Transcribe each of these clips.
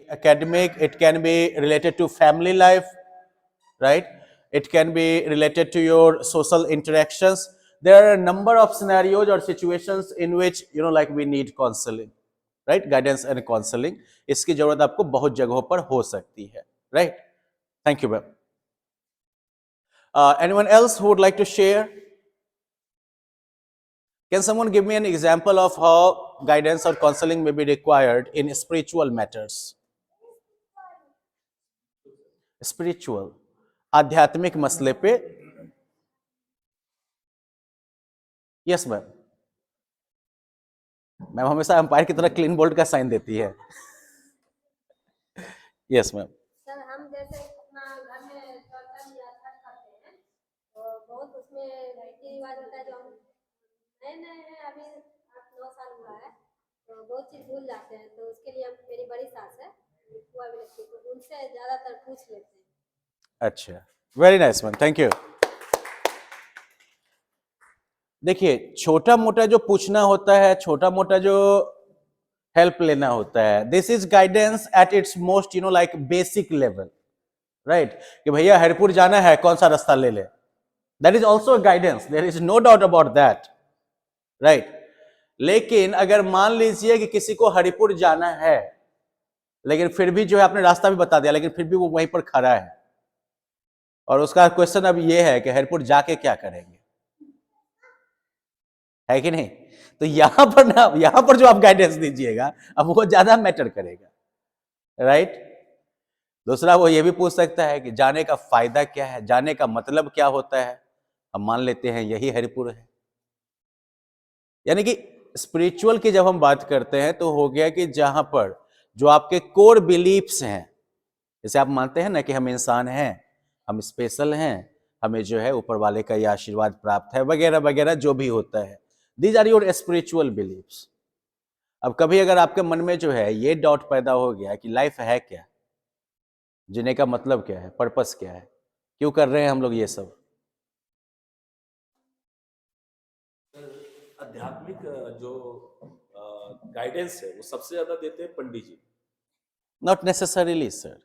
academic, it can be related to family life, right? It can be related to your social interactions. There are a number of scenarios or situations in which like we need counseling, right? Guidance and counseling, इसकी जरूरत आपको बहुत जगहों पर हो सकती है, right? Thank you, ma'am. Anyone else who would like to share? Can someone give me an example of how guidance or counseling may be required in spiritual matters? Spiritual, आध्यात्मिक मसले पे. Yes ma'am. मैम हमेशा umpire की तरह clean bowled का sign देती है. Yes ma'am. Sir हम जैसे अपना घर में चौथन या छठ करते हैं तो बहुत उसमें रीति रिवाज होता है जो हम नए नए हैं, अभी 8-9 साल हुआ है तो बहुत चीज़ भूल जाते हैं, तो उसके लिए मेरी बड़ी सास है बुआ भी लगती है तो उनसे ज़्यादातर पूछ लेते हैं. अच्छा, very nice ma'am, thank you. देखिए, छोटा मोटा जो पूछना होता है, छोटा मोटा जो हेल्प लेना होता है, this is guidance at its most like basic level, right? कि भैया हरिपुर जाना है, कौन सा रास्ता ले ले, that is also guidance, there is no doubt about that, right? लेकिन अगर मान लीजिए कि किसी को हरिपुर जाना है, लेकिन फिर भी जो है आपने रास्ता भी बता दिया, लेकिन फिर भी वो वहीं पर खड़ा है, और उसका क्वेश्चन अब ये है कि हरिपुर जाके क्या करेंगे, है कि नहीं? तो यहां पर जो आप गाइडेंस दीजिएगा अब वो ज्यादा मैटर करेगा, राइट? दूसरा वो ये भी पूछ सकता है कि जाने का फायदा क्या है, जाने का मतलब क्या होता है. हम मान लेते हैं यही हरिपुर है. यानी कि स्पिरिचुअल की जब हम बात करते हैं तो हो गया कि जहां पर जो आपके कोर बिलीफ्स हैं, जैसे आप मानते हैं ना कि हम इंसान हैं, हम स्पेशल हैं, हमें जो है ऊपर वाले का ये आशीर्वाद प्राप्त है, वगैरह वगैरह जो भी होता है, these are your spiritual beliefs. अब कभी अगर आपके मन में जो है ये डाउट पैदा हो गया कि लाइफ है क्या, जीने का मतलब क्या है, पर्पस क्या है, क्यों कर रहे हैं हम लोग ये सब? आध्यात्मिक जो गाइडेंस है वो सबसे ज्यादा देते हैं Pandit ji. Not necessarily sir.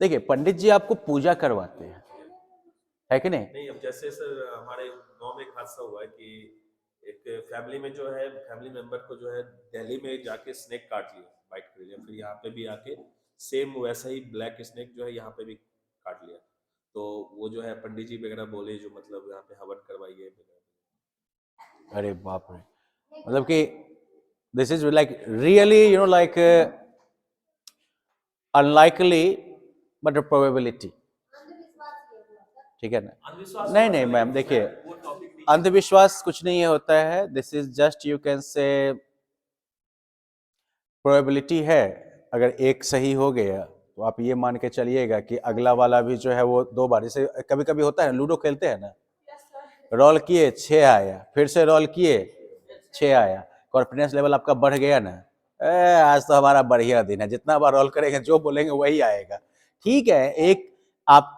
देखिए, पंडित जी आपको पूजा करवाते हैं, है कि नहीं? नहीं, अब जैसे सर हमारे गांव में एक हादसा हुआ है कि एक फैमिली में जो है फैमिली मेंबर को जो है दिल्ली में जाके स्नेक काट लिया, बाइट कर लिया, फिर यहाँ पे भी आके सेम वैसा ही ब्लैक स्नेक जो है यहाँ पे भी काट लिया. तो वो जो है पंडित जी वगैरह बोले जो मतलब यहाँ पे हवन करवाइए. अरे बाप रे, मतलब कि this is like really like unlikely but a probability. ठीक है ना? नहीं मैम, देखिए अंधविश्वास कुछ नहीं होता है. This is just you can say probability है. अगर एक सही हो गया तो आप ये मान के चलिएगा कि अगला वाला भी जो है वो 2 बार, जैसे कभी कभी होता है, लूडो खेलते हैं ना, रोल किए 6 आया, फिर से रोल किए 6 आया, कॉन्फिडेंस लेवल आपका बढ़ गया ना, आज तो हमारा बढ़िया दिन है, जितना बार रोल करेंगे जो बोलेंगे वही आएगा. ठीक है, एक आप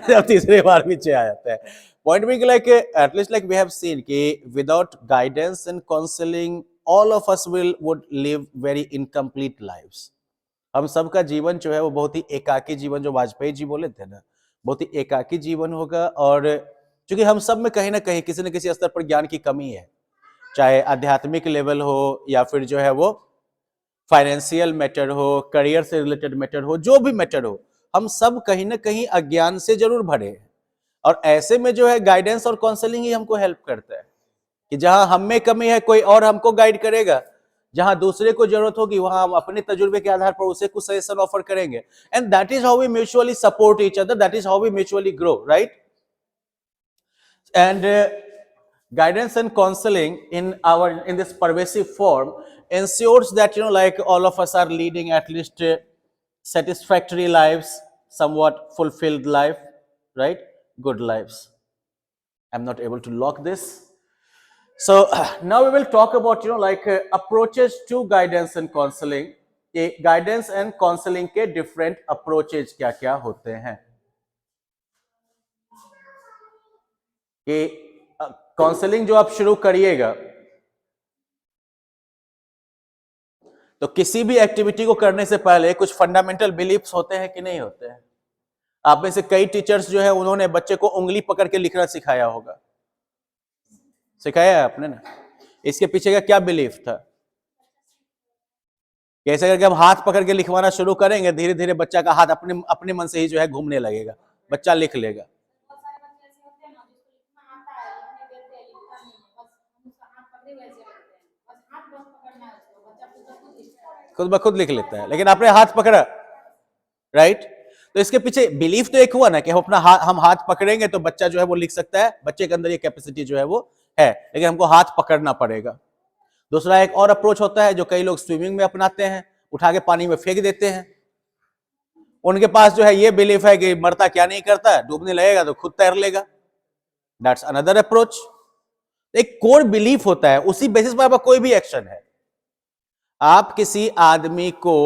जब तीसरी बार भी 6 आ जाता है. Point being, like at least like we have seen कि without guidance and counseling all of us would live very incomplete lives. हम सबका जीवन जो है वो बहुत ही एकाकी जीवन, जो वाजपेयी जी बोले थे ना, बहुत ही एकाकी जीवन होगा. और चूंकि हम सब में कहीं ना कहीं किसी न किसी स्तर पर ज्ञान की कमी है, चाहे आध्यात्मिक लेवल हो या फिर जो है वो फाइनेंशियल मैटर हो, करियर से रिलेटेड मैटर हो, जो भी मैटर हो, हम सब कहीं ना कहीं अज्ञान से जरूर भरे हैं. और ऐसे में जो है गाइडेंस और काउंसलिंग ही हमको हेल्प करता है कि जहां हम में कमी है कोई और हमको गाइड करेगा, जहां दूसरे को जरूरत होगी वहां हम अपने तजुर्बे के आधार पर उसे कुछ सजेशन ऑफर करेंगे. And that is how we mutually support each other, that is how we mutually grow, right? And guidance and counseling in this pervasive form ensures that like all of us are leading at least satisfactory lives, somewhat fulfilled life, right? Good lives. I'm not able to lock this. So now we will talk about like approaches to guidance and counseling. Guidance and counseling के different approaches क्या क्या होते हैं. कि counselling जो आप शुरू करिएगा तो किसी भी एक्टिविटी को करने से पहले कुछ फंडामेंटल बिलीफ्स होते हैं कि नहीं होते हैं? आप में से कई टीचर्स जो है उन्होंने बच्चे को उंगली पकड़ के लिखना सिखाया होगा, सिखाया है आपने ना? इसके पीछे का क्या बिलीफ था? कैसे करके हम हाथ पकड़ के लिखवाना शुरू करेंगे, धीरे धीरे बच्चा का हाथ अपने अपने मन से ही जो है घूमने लगेगा, बच्चा लिख लेगा। बहुत सारे बच्चे ऐसे होते हैं ना जिसको लिखना आता है, लिखने देते हैं, लिखता नहीं है, बस हम उसका हाथ पकड़े वैसे रहते हैं, बस हाथ बस पकड़ना है उसको, बच्चा खुद ब खुद लिखता है। खुद ब खुद लिख लेता है, लेकिन आपने हाथ पकड़ा, राइट? तो इसके पीछे बिलीफ तो एक हुआ ना कि हम हाथ पकड़ेंगे तो बच्चा जो है वो लिख सकता है, बच्चे के अंदर ये कैपेसिटी जो है वो है, लेकिन हमको हाथ पकड़ना पड़ेगा। दूसरा एक और अप्रोच होता है जो कई लोग स्विमिंग में अपनाते हैं, उठा के पानी में फेंक देते हैं। उनके पास जो है ये बिलीफ है कि मरता क्या नहीं करता, डूबने लगेगा तो खुद तैर लेगा। That's another approach. एक कोर बिलीफ होता है, उसी बेसिस पर आपका कोई भी एक्शन है। आप किसी आदमी को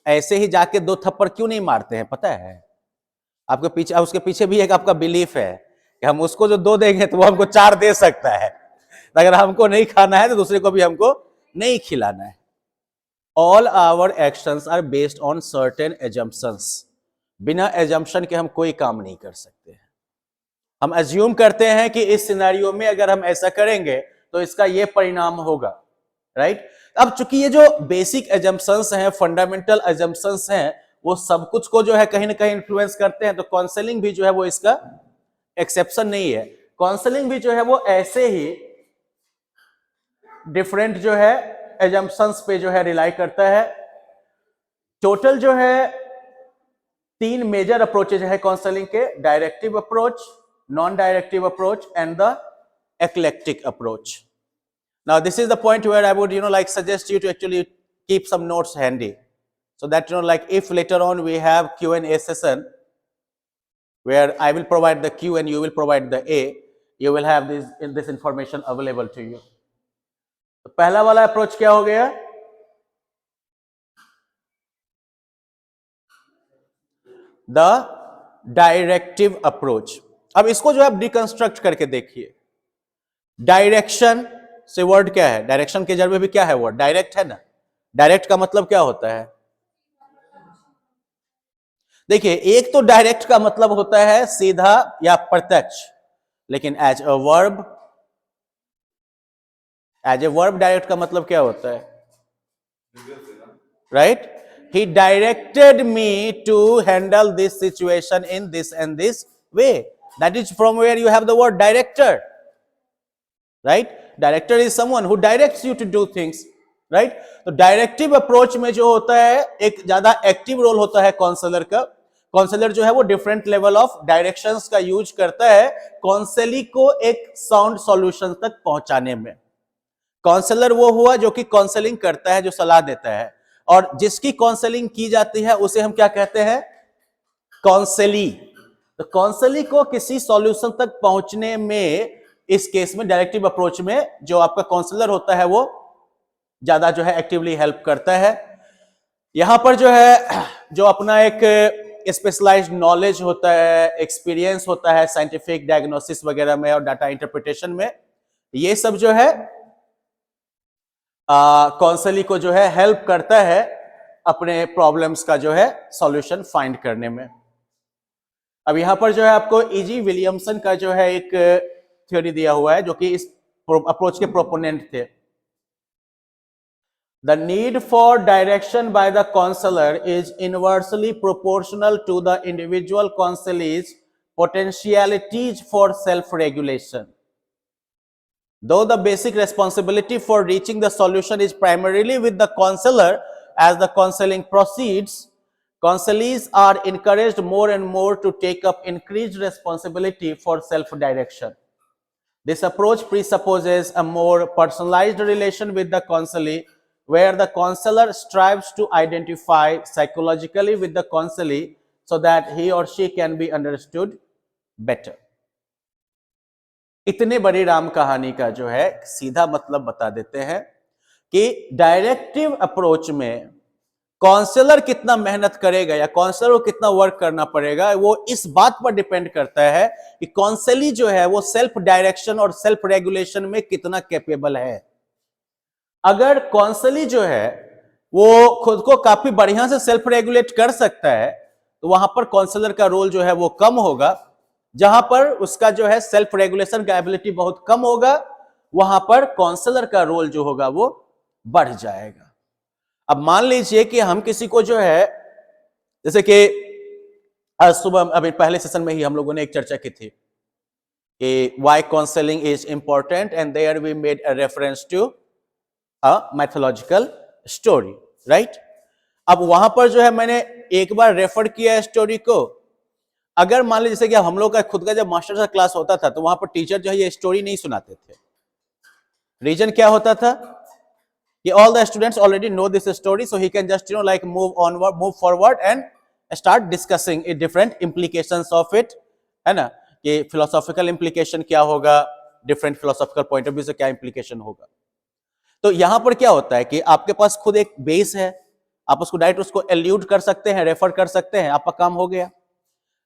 ऐसे ही जाके 2 थप्पड़ क्यों नहीं मारते हैं, पता है? आपके पीछे, उसके पीछे भी एक आपका बिलीफ है कि हम उसको जो 2 देंगे तो वो हमको 4 दे सकता है। अगर हमको नहीं खाना है तो दूसरे को भी हमको नहीं खिलाना है। All our actions are based on certain assumptions. बिना एजम्पशन के हम कोई काम नहीं कर सकते हैं। हम अज्यूम करते हैं कि इस सिनेरियो में अगर हम ऐसा करेंगे तो इसका ये परिणाम होगा, राइट? अब चूंकि ये जो बेसिक एजम्पशंस हैं, फंडामेंटल एजम्पशंस हैं, वो सब कुछ को जो है कहीं ना कहीं इन्फ्लुएंस करते हैं, तो काउंसलिंग भी जो है वो इसका एक्सेप्शन नहीं है। काउंसलिंग भी जो है वो ऐसे ही डिफरेंट जो है एजम्पशंस पे जो है रिलाई करता है। टोटल जो है 3 मेजर अप्रोचेज है काउंसलिंग के: directive approach, non directive approach and the eclectic approach. Now this is the point where I would like suggest you to actually keep some notes handy, so that like if later on we have Q&A session where I will provide the Q and you will provide the A, you will have this information available to you. तो पहला वाला approach क्या हो गया? The directive approach. अब इसको जो है डिकंस्ट्रक्ट करके देखिए। डायरेक्शन से वर्ड क्या है? डायरेक्शन के जड़ में भी क्या है? वर्ड डायरेक्ट है ना। डायरेक्ट का मतलब क्या होता है? देखिए, एक तो डायरेक्ट का मतलब होता है सीधा या प्रत्यक्ष, लेकिन एज अ वर्ब डायरेक्ट का मतलब क्या होता है? Right? He directed me to handle this situation in this and this way. That is from where you have the word director. Right? Director is someone who directs you to do things. Right? तो directive approach में जो होता है एक ज्यादा active role होता है counsellor का। काउंसलर जो है वो डिफरेंट लेवल ऑफ डायरेक्शंस का यूज करता है काउंसली को एक साउंड सॉल्यूशन तक पहुंचाने में। काउंसलर वो हुआ जो कि काउंसलिंग करता है, जो सलाह देता है, और जिसकी काउंसलिंग की जाती है उसे हम क्या कहते हैं? काउंसली। तो काउंसली को किसी सॉल्यूशन तक पहुंचने में, इस केस में डायरेक्टिव अप्रोच में, जो आपका काउंसलर होता है वो ज्यादा जो है एक्टिवली हेल्प करता है। यहां पर जो है जो अपना एक स्पेशलाइज्ड नॉलेज होता है, एक्सपीरियंस होता है साइंटिफिक डायग्नोसिस वगैरह में और डाटा इंटरप्रिटेशन में, ये सब जो है काउंसली को जो है हेल्प करता है अपने प्रॉब्लम्स का जो है सॉल्यूशन फाइंड करने में। अब यहां पर जो है आपको E.G. विलियमसन का जो है एक थ्योरी दिया हुआ है जो कि इस अप्रोच के प्रोपोनेंट थे। The need for direction by the counselor is inversely proportional to the individual counselee's potentialities for self-regulation. Though the basic responsibility for reaching the solution is primarily with the counselor, as the counseling proceeds, counselees are encouraged more and more to take up increased responsibility for self-direction. This approach presupposes a more personalized relation with the counselee, where the counselor strives to identify psychologically with the counselee so that he or she can be understood better. इतने बड़ी राम कहानी का जो है सीधा मतलब बता देते हैं कि डायरेक्टिव अप्रोच में काउंसलर कितना मेहनत करेगा या काउंसलर को कितना वर्क करना पड़ेगा, वो इस बात पर डिपेंड करता है कि काउंसली जो है वो सेल्फ डायरेक्शन और सेल्फ रेगुलेशन में कितना कैपेबल है। अगर काउंसली जो है वो खुद को काफी बढ़िया से सेल्फ रेगुलेट कर सकता है, तो वहां पर काउंसलर का रोल जो है वो कम होगा। जहां पर उसका जो है सेल्फ रेगुलेशन का एबिलिटी बहुत कम होगा, वहां पर काउंसलर का रोल जो होगा वो बढ़ जाएगा। अब मान लीजिए कि हम किसी को जो है, जैसे कि आज सुबह अभी पहले सेशन में ही हम लोगों ने एक चर्चा की थी कि why counseling is important, and there we made a reference to a mythological story, right? अब वहां पर जो है मैंने एक बार रेफर किया स्टोरी को। अगर मान लीजिए जैसे कि हम लोग का खुद का जब मास्टर का क्लास होता था तो वहां पर टीचर जो है ये स्टोरी नहीं सुनाते थे। रीजन क्या होता था कि all the students already know this story, so he can just like move forward and start discussing it different implications of it, है ना, कि फिलोसॉफिकल इम्प्लीकेशन क्या होगा, different philosophical point of view से क्या इम्प्लीकेशन होगा। तो यहां पर क्या होता है कि आपके पास खुद एक बेस है, आप उसको डायरेक्ट उसको एल्यूड कर सकते हैं, रेफर कर सकते हैं, आपका काम हो गया।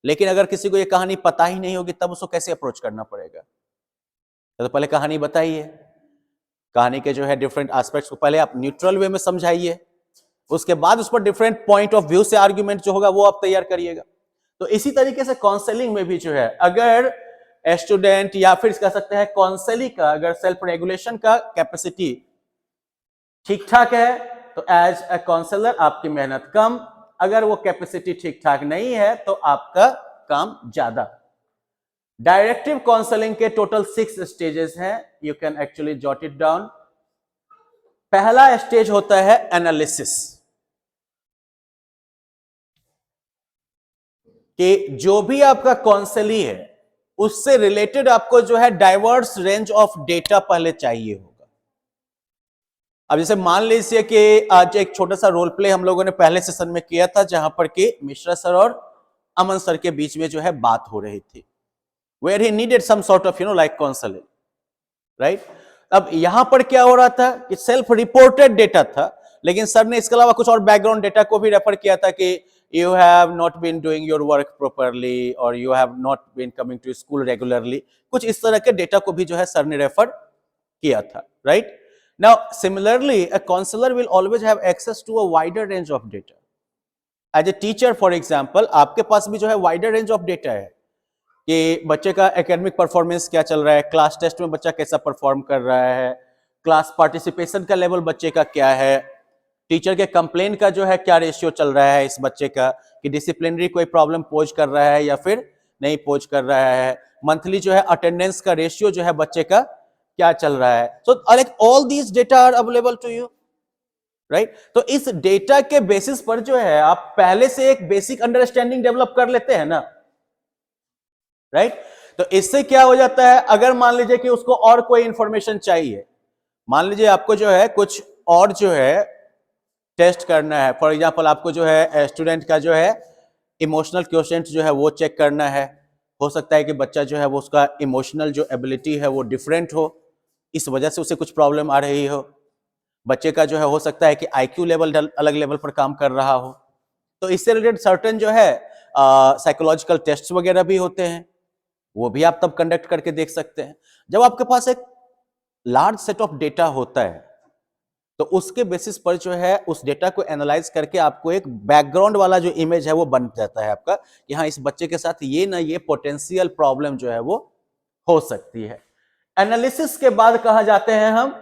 लेकिन अगर किसी को ये कहानी पता ही नहीं होगी तब उसको कैसे अप्रोच करना पड़ेगा? तो पहले कहानी बताइए, कहानी के जो है डिफरेंट एस्पेक्ट्स को पहले आप न्यूट्रल वे में समझाइए, उसके बाद उस पर डिफरेंट पॉइंट ऑफ व्यू से आर्ग्यूमेंट जो होगा वो आप तैयार करिएगा। तो इसी तरीके से काउंसलिंग में भी जो है, अगर स्टूडेंट या फिर कह सकते हैं काउंसलिंग का अगर सेल्फ रेगुलेशन का कैपेसिटी ठीक ठाक है तो एज ए काउंसलर आपकी मेहनत कम, अगर वो कैपेसिटी ठीक ठाक नहीं है तो आपका काम ज्यादा। डायरेक्टिव काउंसलिंग के टोटल 6 स्टेजेस हैं, you can actually jot it down. पहला स्टेज होता है एनालिसिस, कि जो भी आपका काउंसली है उससे रिलेटेड आपको जो है डाइवर्स रेंज ऑफ डेटा पहले चाहिए होगा। अब जैसे मान लीजिए कि आज एक छोटा सा रोल प्ले हम लोगों ने पहले सेशन में किया था जहां पर कि मिश्रा सर और अमन सर के बीच में जो है बात हो रही थी, where he needed some sort of like counselling, right. अब यहां पर क्या हो रहा था कि सेल्फ रिपोर्टेड डेटा था, लेकिन सर ने इसके अलावा कुछ और बैकग्राउंड डेटा को भी रेफर किया था कि you have not been doing your work properly or you have not been coming to school regularly, कुछ इस तरह के डेटा को भी जो है सर ने रेफर किया था, right? Now similarly a counselor will always have access to a wider range of data. As a teacher for example, आपके पास भी जो है wider range of data है कि बच्चे का एकेडमिक परफॉर्मेंस क्या चल रहा है, क्लास टेस्ट में बच्चा कैसा परफॉर्म कर रहा है, क्लास पार्टिसिपेशन का लेवल बच्चे का क्या है, टीचर के कंप्लेन का जो है क्या रेशियो चल रहा है इस बच्चे का, कि डिसिप्लिनरी कोई प्रॉब्लम पोज कर रहा है या फिर नहीं पोज कर रहा है, मंथली जो है अटेंडेंस का रेशियो जो है बच्चे का क्या चल रहा है। So like all these data are available to you, right. तो इस डेटा के बेसिस पर जो है आप पहले से एक बेसिक अंडरस्टैंडिंग डेवलप कर लेते हैं ना, राइट। तो इससे क्या हो जाता है, अगर मान लीजिए कि उसको और कोई इंफॉर्मेशन चाहिए, मान लीजिए आपको जो है कुछ और जो है टेस्ट करना है, फॉर एग्जांपल आपको जो है स्टूडेंट का जो है इमोशनल क्वोशिएंट जो है वो चेक करना है, हो सकता है कि बच्चा जो है वो उसका इमोशनल जो एबिलिटी है वो डिफरेंट हो, इस वजह से उसे कुछ प्रॉब्लम आ रही हो, बच्चे का जो है हो सकता है कि आईक्यू लेवल अलग लेवल पर काम कर रहा हो। तो इससे रिलेटेड सर्टेन जो है साइकोलॉजिकल टेस्ट वगैरह भी होते हैं, वो भी आप तब कंडक्ट करके देख सकते हैं। जब आपके पास एक लार्ज सेट ऑफ डेटा होता है तो उसके बेसिस पर जो है उस डेटा को एनालाइज करके आपको एक बैकग्राउंड वाला जो इमेज है वो बन जाता है आपका, कि हाँ इस बच्चे के साथ ये ना ये पोटेंशियल प्रॉब्लम जो है वो हो सकती है। एनालिसिस के बाद कहां जाते हैं हम,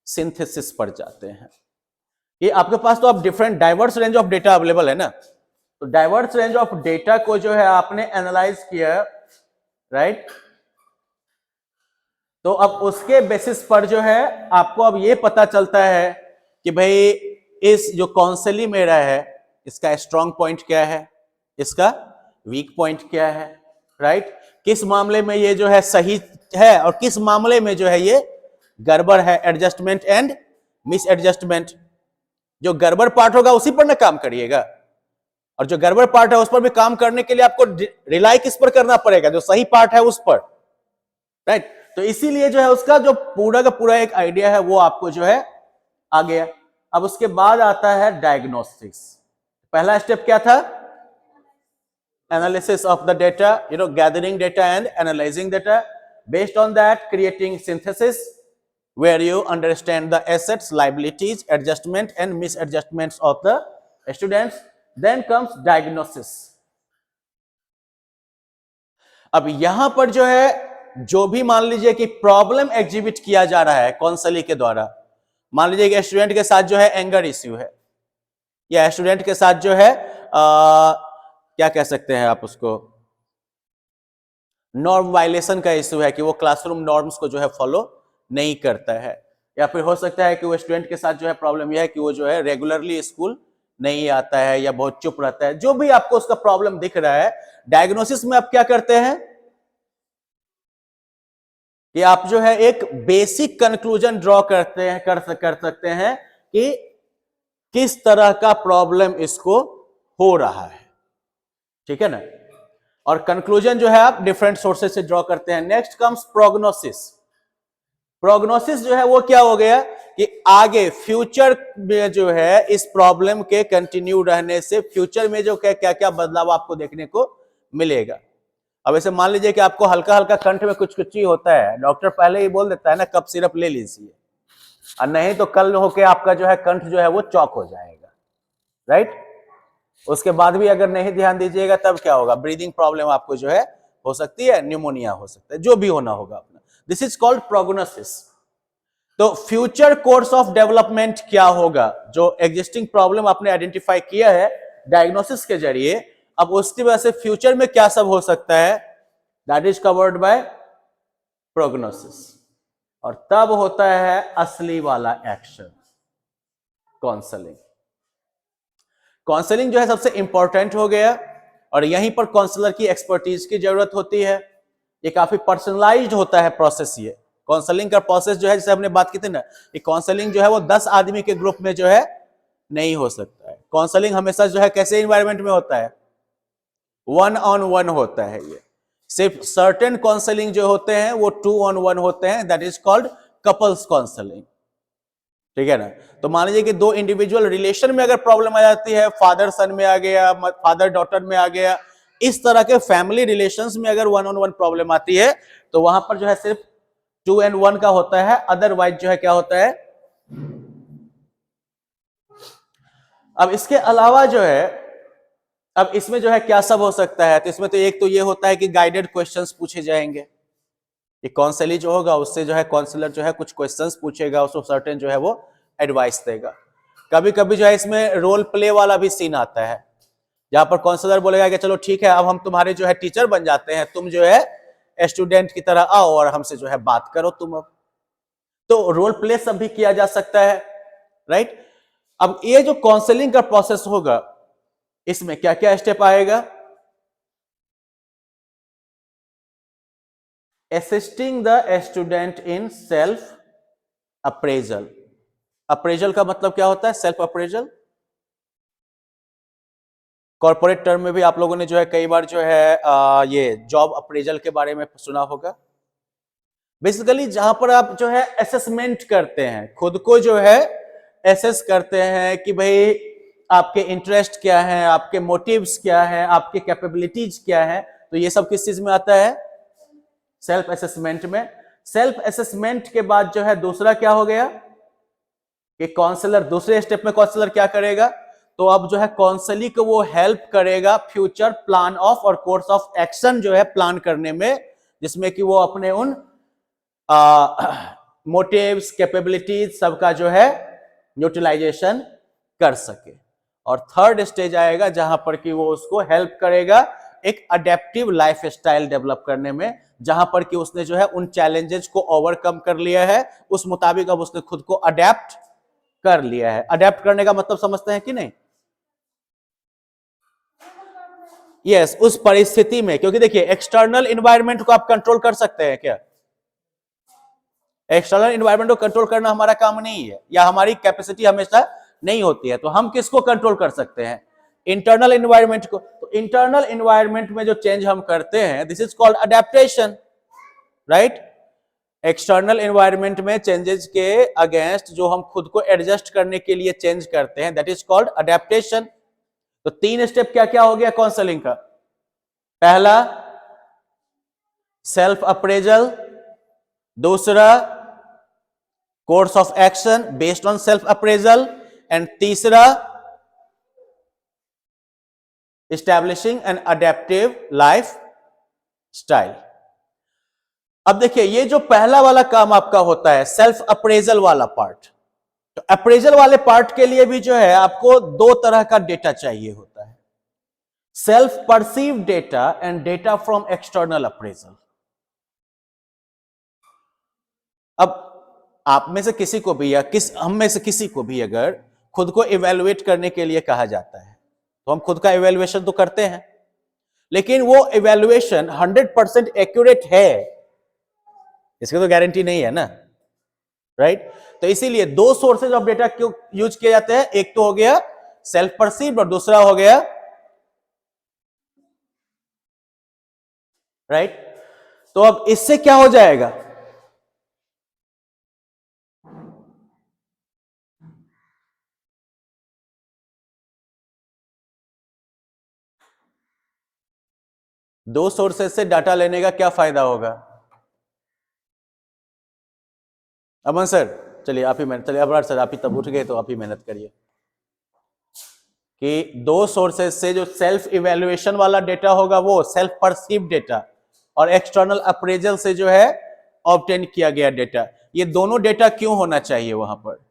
सिंथेसिस पर जाते हैं। ये आपके पास तो अब different diverse range of data available है ना, तो डाइवर्स रेंज ऑफ डेटा को जो है आपने एनालाइज किया, राइट। तो अब उसके बेसिस पर जो है आपको अब ये पता चलता है कि भाई इस जो काउंसली मेरा है इसका स्ट्रॉन्ग पॉइंट क्या है, इसका वीक पॉइंट क्या है, राइट। किस मामले में ये जो है सही है और किस मामले में जो है ये गड़बड़ है, एडजस्टमेंट एंड मिस एडजस्टमेंट। जो गड़बड़ पार्ट होगा उसी पर ना काम करिएगा, और जो गड़बड़ पार्ट है उस पर भी काम करने के लिए आपको रिलाई किस पर करना पड़ेगा, जो सही पार्ट है उस पर, राइट। तो इसीलिए जो है उसका जो पूरा का पूरा एक आइडिया है वो आपको जो है आ गया। अब उसके बाद आता है डायग्नोस्टिक्स। पहला स्टेप क्या था, analysis of the data, gathering data and analysing data, based on that creating synthesis, where you understand the assets, liabilities, adjustment and misadjustments of the students. Then comes diagnosis. अब यहां पर जो है, जो भी मान लीजिए कि प्रॉब्लम एग्जिबिट किया जा रहा है काउंसलिंग के द्वारा, मान लीजिए कि स्टूडेंट के साथ जो है एंगर इश्यू है, या स्टूडेंट के साथ जो है क्या कह सकते हैं आप उसको, नॉर्म वायलेशन का इश्यू है कि वो क्लासरूम नॉर्म्स को जो है फॉलो नहीं करता है, या फिर हो सकता है कि वो स्टूडेंट के साथ जो है प्रॉब्लम यह है कि वो जो है रेगुलरली स्कूल नहीं आता है या बहुत चुप रहता है। जो भी आपको उसका प्रॉब्लम दिख रहा है, डायग्नोसिस में आप क्या करते हैं कि आप जो है एक बेसिक कंक्लूजन ड्रॉ करते हैं, कर सकते हैं कि किस तरह का प्रॉब्लम इसको हो रहा है, ठीक है ना। और कंक्लूजन जो है आप डिफरेंट सोर्सेस से ड्रॉ करते हैं। Next comes prognosis. प्रोग्नोसिस जो है वो क्या हो गया कि आगे फ्यूचर में जो है इस प्रॉब्लम के कंटिन्यू रहने से फ्यूचर में जो क्या क्या बदलाव आपको देखने को मिलेगा। अब ऐसे मान लीजिए कि आपको हल्का हल्का कंठ में कुछ कुछ ही होता है, डॉक्टर पहले ही बोल देता है ना कफ सिरप ले लीजिए, और नहीं तो कल होके आपका जो है कंठ जो है वो चौक हो जाएगा, राइट। उसके बाद भी अगर नहीं ध्यान दीजिएगा तब क्या होगा, ब्रीदिंग प्रॉब्लम आपको जो है हो सकती है, न्यूमोनिया हो सकता है, जो भी होना होगा अपना। This is called prognosis. तो फ्यूचर कोर्स ऑफ डेवलपमेंट क्या होगा, जो एग्जिस्टिंग प्रॉब्लम आपने आइडेंटिफाई किया है डायग्नोसिस के जरिए, अब उसकी वजह से फ्यूचर में क्या सब हो सकता है, that is covered by prognosis. और तब होता है असली वाला एक्शन, काउंसलिंग। काउंसलिंग जो है सबसे इंपॉर्टेंट हो गया, और यहीं पर काउंसलर की एक्सपर्टीज की जरूरत होती है। ये काफी पर्सनलाइज्ड होता है प्रोसेस। ये काउंसलिंग का प्रोसेस जो है, जैसे हमने बात की थी ना, ये काउंसलिंग जो है वो 10 आदमी के ग्रुप में जो है नहीं हो सकता है। काउंसलिंग हमेशा जो है कैसे इन्वायरमेंट में होता है, 1-on-1 होता है। ये सिर्फ सर्टेन काउंसलिंग जो होते हैं वो 2-on-1 होते हैं, that is called couples counselling, ठीक है ना। तो मान लीजिए कि दो इंडिविजुअल रिलेशन में अगर प्रॉब्लम आ जाती है, फादर सन में आ गया, फादर डॉटर में आ गया, इस तरह के फैमिली रिलेशंस में अगर 1-on-1 प्रॉब्लम आती है तो वहां पर जो है सिर्फ 2-and-1 का होता है, अदरवाइज जो है क्या होता है। अब इसके अलावा जो है, अब इसमें जो है क्या सब हो सकता है, तो इसमें तो एक तो ये होता है कि गाइडेड क्वेश्चंस पूछे जाएंगे। ये काउंसली जो होगा उससे जो है काउंसलर जो है कुछ क्वेश्चंस पूछेगा, उसको सर्टेन जो है वो एडवाइस देगा। कभी कभी जो है इसमें रोल प्ले वाला भी सीन आता है, जहां पर काउंसलर बोलेगा कि चलो ठीक है, अब हम तुम्हारे जो है टीचर बन जाते हैं, तुम जो है स्टूडेंट की तरह आओ और हमसे जो है बात करो तुम। अब तो रोल प्ले सब भी किया जा सकता है, राइट। अब ये जो काउंसलिंग का प्रोसेस होगा, इसमें क्या क्या स्टेप आएगा, assisting the student in self appraisal. Appraisal का मतलब क्या होता है, सेल्फ अप्रेजल। कॉर्पोरेट टर्म में भी आप लोगों ने जो है कई बार जो है ये जॉब अप्रेजल के बारे में सुना होगा। बेसिकली जहां पर आप जो है असेसमेंट करते हैं, खुद को जो है एसेस करते हैं कि भाई आपके इंटरेस्ट क्या है, आपके मोटिव्स क्या है, आपके कैपेबिलिटीज क्या है। तो ये सब किस चीज में आता है, सेल्फ असेसमेंट में। सेल्फ असेसमेंट के बाद जो है दूसरा क्या हो गया कि काउंसलर, दूसरे स्टेप में काउंसलर क्या करेगा, तो अब जो है काउंसली को वो हेल्प करेगा फ्यूचर प्लान ऑफ और कोर्स ऑफ एक्शन जो है प्लान करने में, जिसमें कि वो अपने उन मोटिव्स, कैपेबिलिटीज सबका जो है यूटिलाइजेशन कर सके। और थर्ड स्टेज आएगा जहां पर कि वो उसको हेल्प करेगा एक अडेप्टिव लाइफ स्टाइल डेवलप करने में, जहां पर कि उसने जो है उन चैलेंजेस को ओवरकम कर लिया है, उस मुताबिक अब उसने खुद को अडेप्ट कर लिया है। अडेप्ट करने का मतलब समझते हैं कि नहीं, यस, उस परिस्थिति में। क्योंकि देखिए एक्सटर्नल इन्वायरमेंट को आप कंट्रोल कर सकते हैं क्या, एक्सटर्नल इन्वायरमेंट को कंट्रोल करना हमारा काम नहीं है, या हमारी कैपेसिटी हमेशा नहीं होती है। तो हम किसको कंट्रोल कर सकते हैं, इंटरनल इन्वायरमेंट को। तो इंटरनल इन्वायरमेंट में जो चेंज हम करते हैं, this is called adaptation, right. External environment में चेंजेस के अगेंस्ट जो हम खुद को एडजस्ट करने के लिए चेंज करते हैं, दैट इज कॉल्ड अडेप्टेशन। तो 3 स्टेप क्या क्या हो गया काउंसलिंग का, पहला सेल्फ अप्रेजल, दूसरा course of action based on self appraisal, and तीसरा establishing an adaptive life style. अब देखिए, ये जो पहला वाला काम आपका होता है सेल्फ अप्रेजल वाला पार्ट, तो अप्रेजल वाले पार्ट के लिए भी जो है आपको दो तरह का डेटा चाहिए होता है, self perceive data and data from external appraisal. अब आप में से किसी को भी या हम में से किसी को भी अगर खुद को इवेलुएट करने के लिए कहा जाता है तो हम खुद का इवेलुएशन तो करते हैं, लेकिन वो इवेलुएशन 100% एक्यूरेट है इसकी तो गारंटी नहीं है ना, राइट? तो इसीलिए दो सोर्सेज ऑफ डेटा क्यों यूज किए जाते हैं, एक तो हो गया सेल्फ परसीव्ड और दूसरा हो गया राइट। तो अब इससे क्या हो जाएगा, दो सोर्सेज से डाटा लेने का क्या फायदा होगा? अमन सर चलिए आप ही मेहनत, चलिए अबरार सर आप ही तब उठ गए तो आप ही मेहनत करिए कि दो सोर्सेज से जो सेल्फ इवेल्युएशन वाला डेटा होगा वो सेल्फ परसीव्ड डेटा, और एक्सटर्नल अप्रेजल से जो है ऑब्टेन किया गया डेटा, ये दोनों डेटा क्यों होना चाहिए वहां पर?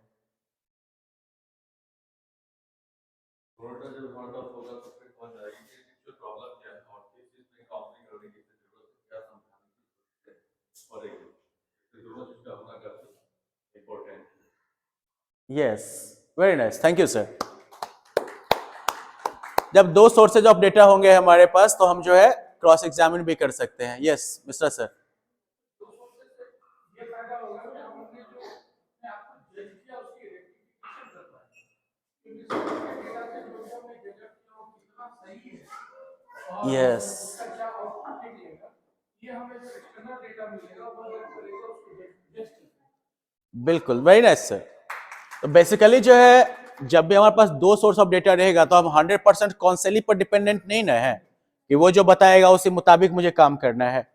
Yes, very nice, thank you sir. जब दो सोर्सेज ऑफ डेटा होंगे हमारे पास तो हम जो है क्रॉस एग्जामिन भी कर सकते हैं। Yes mister sir. यस बिल्कुल, वेरी नाइस सर। तो बेसिकली जो है जब भी हमारे पास दो सोर्स ऑफ डेटा रहेगा तो हम 100% कॉन्सेली पर डिपेंडेंट नहीं ना है कि वो जो बताएगा उसी मुताबिक मुझे काम करना है।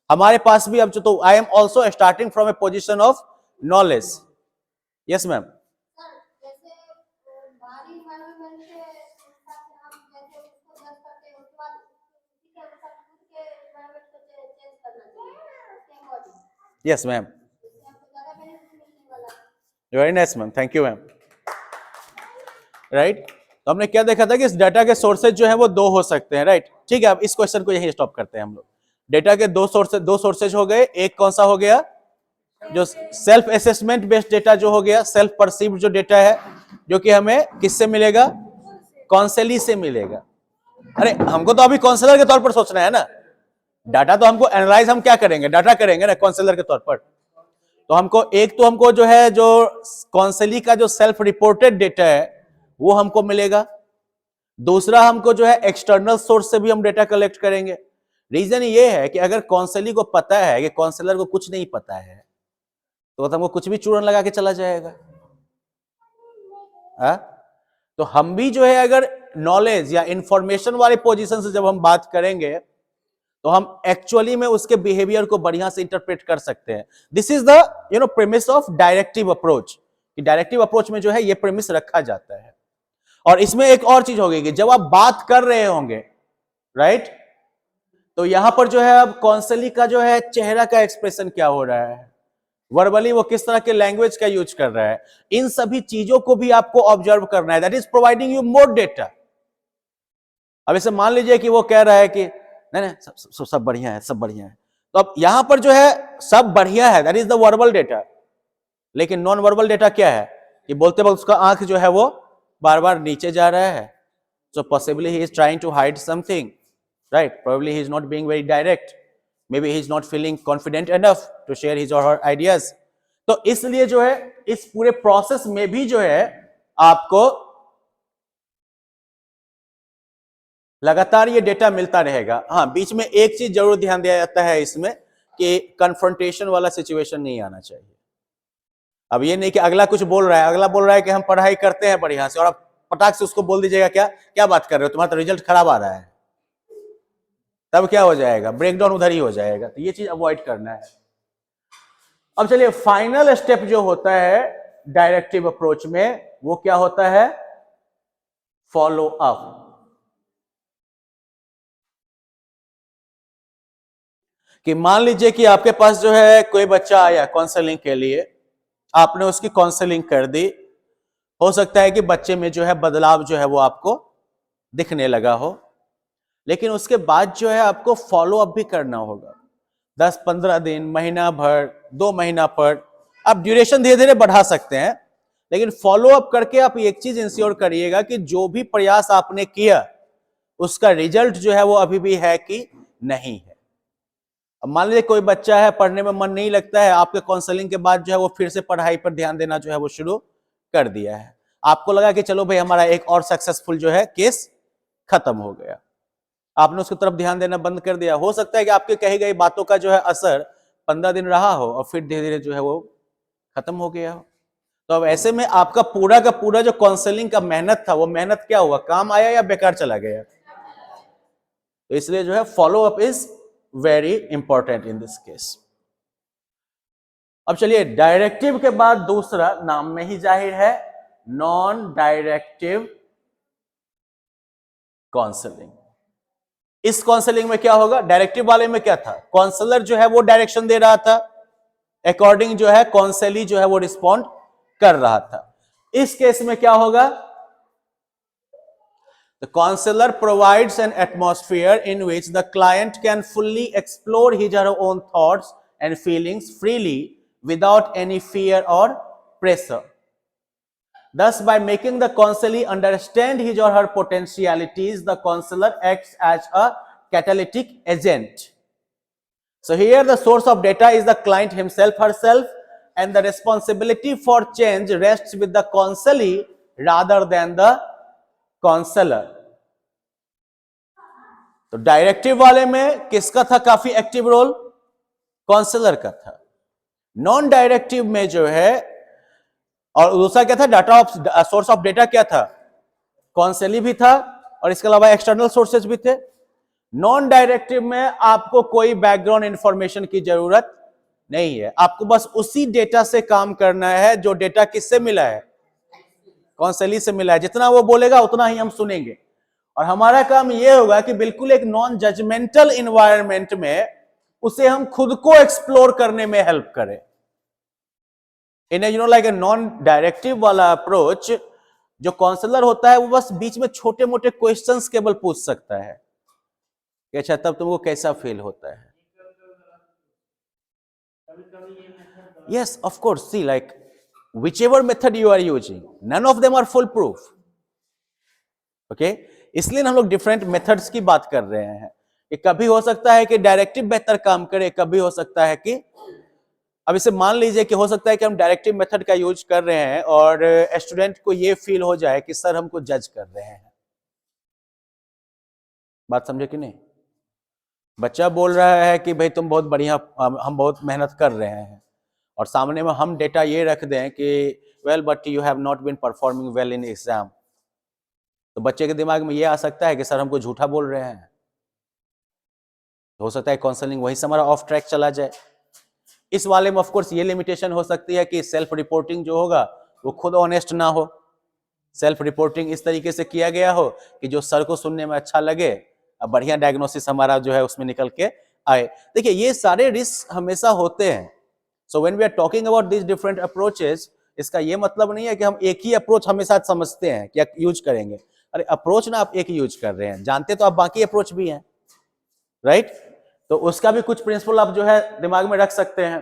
हमारे पास भी अब जो, तो I am also starting from A position of knowledge. Yes ma'am. Yes ma'am, very nice ma'am, thank you ma'am. Right, तो हमने क्या देखा था कि इस डाटा के सोर्सेज जो है वो दो हो सकते हैं, राइट? ठीक है, अब इस क्वेश्चन को यही स्टॉप करते हैं हम लोग। डेटा के दो सोर्सेज हो गए, एक कौन सा हो गया, जो सेल्फ असेसमेंट बेस्ड डेटा जो हो गया, सेल्फ परसीव्ड जो डेटा है, जो कि हमें किससे मिलेगा, कॉन्सेली से मिलेगा। अरे हमको तो अभी काउंसलर के तौर पर सोचना है ना, डाटा तो हमको एनालाइज हम क्या करेंगे, डाटा करेंगे ना काउंसलर के तौर पर। तो हमको एक तो हमको जो है जो काउंसली का जो सेल्फ रिपोर्टेड डेटा है वो हमको मिलेगा, दूसरा हमको जो है एक्सटर्नल सोर्स से भी हम डेटा कलेक्ट करेंगे। रीजन ये है कि अगर काउंसली को पता है कि काउंसलर को कुछ नहीं पता है तो हमको कुछ भी चूरन लगा के चला जाएगा। तो हम भी जो है अगर नॉलेज या इंफॉर्मेशन वाले पोजीशन से जब हम बात करेंगे तो हम एक्चुअली में उसके बिहेवियर को बढ़िया से इंटरप्रेट कर सकते हैं। This is the premise of directive approach, कि डायरेक्टिव अप्रोच में जो है ये प्रेमिस रखा जाता है। और इसमें एक और चीज होगी कि जब आप बात कर रहे होंगे, राइट, तो यहां पर जो है अब काउंसली का जो है चेहरा का एक्सप्रेशन क्या हो रहा है, वर्बली वो किस तरह के लैंग्वेज का यूज कर रहा है, इन सभी चीजों को भी आपको ऑब्जर्व करना है। That is providing you more data. अब इसे मान लीजिए कि वो कह रहा है कि नहीं नहीं सब बढ़िया है, सब बढ़िया है, तो अब यहां पर जो है सब बढ़िया है, that is the verbal data. लेकिन नॉन वर्बल डेटा क्या है कि बोलते वक्त उसका आंख जो है वो बार बार नीचे जा रहा है, so possibly he is trying to hide something, right? Probably he is not being very direct, maybe he is not feeling confident enough to share his or her ideas। तो इसलिए जो है इस पूरे प्रोसेस में भी जो है आपको लगातार ये डेटा मिलता रहेगा। हाँ, बीच में एक चीज जरूर ध्यान दिया जाता है इसमें कि कन्फ्रंटेशन वाला सिचुएशन नहीं आना चाहिए। अब ये नहीं कि अगला कुछ बोल रहा है, अगला बोल रहा है कि हम पढ़ाई करते हैं बढ़िया से, और आप पटाख से उसको बोल दीजिएगा क्या क्या बात कर रहे हो, तुम्हारा तो रिजल्ट खराब आ रहा है, तब क्या हो जाएगा, ब्रेकडाउन उधर ही हो जाएगा। तो ये चीज अवॉइड करना है। अब चलिए फाइनल स्टेप जो होता है डायरेक्टिव अप्रोच में, वो क्या होता है? Follow up. कि मान लीजिए कि आपके पास जो है कोई बच्चा आया काउंसलिंग के लिए, आपने उसकी काउंसलिंग कर दी, हो सकता है कि बच्चे में जो है बदलाव जो है वो आपको दिखने लगा हो, लेकिन उसके बाद जो है आपको फॉलो अप भी करना होगा। 10-15 दिन, महीना भर, 2 महीना पर आप ड्यूरेशन धीरे धीरे बढ़ा सकते हैं, लेकिन फॉलो अप करके आप एक चीज इंश्योर करिएगा कि जो भी प्रयास आपने किया उसका रिजल्ट जो है वो अभी भी है कि नहीं है। अब मान लीजिए कोई बच्चा है, पढ़ने में मन नहीं लगता है, आपके काउंसलिंग के बाद जो है वो फिर से पढ़ाई पर ध्यान देना जो है वो शुरू कर दिया है, आपको लगा कि चलो भाई हमारा एक और सक्सेसफुल जो है केस खत्म हो गया, आपने उसकी तरफ ध्यान देना बंद कर दिया। हो सकता है कि आपके कही गई बातों का जो है असर 15 दिन रहा हो और फिर धीरे धीरे जो है वो खत्म हो गया हो। तो अब ऐसे में आपका पूरा का पूरा जो काउंसलिंग का मेहनत था, वो मेहनत क्या हुआ? काम आया या बेकार चला गया? तो इसलिए जो है follow up is very important in this case. अब चलिए डायरेक्टिव के बाद दूसरा, नाम में ही जाहिर है, नॉन डायरेक्टिव काउंसलिंग। इस काउंसलिंग में क्या होगा? डायरेक्टिव वाले में क्या था? काउंसलर जो है वो डायरेक्शन दे रहा था, अकॉर्डिंग जो है काउंसली जो है वो रिस्पॉन्ड कर रहा था। इस केस में क्या होगा? The counselor provides an atmosphere in which the client can fully explore his or her own thoughts and feelings freely without any fear or pressure. Thus, by making the counselee understand his or her potentialities, the counselor acts as a catalytic agent. So here the source of data is the client himself, herself, and the responsibility for change rests with the counselee rather than the counsellor. तो directive वाले में किसका था काफी active role? Counsellor का था। Non directive में जो है, और दूसरा क्या था? Data of source of data क्या था? काउंसली भी था और इसके अलावा एक्सटर्नल सोर्सेज भी थे। नॉन डायरेक्टिव में आपको कोई बैकग्राउंड इंफॉर्मेशन की जरूरत नहीं है, आपको बस उसी डेटा से काम करना है जो डेटा किससे मिला है? काउंसली से मिला है। जितना वो बोलेगा उतना ही हम सुनेंगे, और हमारा काम ये होगा कि बिल्कुल एक नॉन जजमेंटल इन्वायरमेंट में उसे हम खुद को एक्सप्लोर करने में हेल्प करें। In like a non directive वाला अप्रोच, जो काउंसलर होता है वो बस बीच में छोटे मोटे क्वेश्चंस केवल पूछ सकता है कि अच्छा तब तुमको कैसा फील होता है। Yes of course, see like whichever method you are using, none of them are foolproof. Okay? इसलिए हम लोग डिफरेंट मेथड्स की बात कर रहे हैं कि कभी हो सकता है कि डायरेक्टिव बेहतर काम करे, कभी हो सकता है कि, अब इसे मान लीजिए कि हो सकता है कि हम डायरेक्टिव मेथड का यूज कर रहे हैं और स्टूडेंट को ये फील हो जाए कि सर हमको जज कर रहे हैं। बात समझे कि नहीं? बच्चा बोल रहा है कि भाई तुम बहुत बढ़िया, हम बहुत मेहनत कर रहे हैं, और सामने में हम डेटा ये रख दें कि well but you have not been performing well in exam, तो बच्चे के दिमाग में ये आ सकता है कि सर हमको झूठा बोल रहे हैं। हो सकता है काउंसलिंग वहीं से हमारा ऑफ ट्रैक चला जाए। इस वाले में ऑफ कोर्स ये लिमिटेशन हो सकती है कि सेल्फ रिपोर्टिंग जो होगा वो खुद ऑनेस्ट ना हो। सेल्फ रिपोर्टिंग इस तरीके से किया गया हो कि जो सर को सुनने में अच्छा लगे, अब बढ़िया डायग्नोसिस हमारा जो है उसमें निकल के आए। देखिए ये सारे रिस्क हमेशा होते हैं। So when we are talking about these different approaches, इसका ये मतलब नहीं है कि हम एक ही अप्रोच हमेशा समझते हैं क्या यूज करेंगे। अरे अप्रोच ना आप एक ही यूज कर रहे हैं, जानते तो आप बाकी अप्रोच भी हैं, राइट? तो उसका भी कुछ प्रिंसिपल आप जो है दिमाग में रख सकते हैं।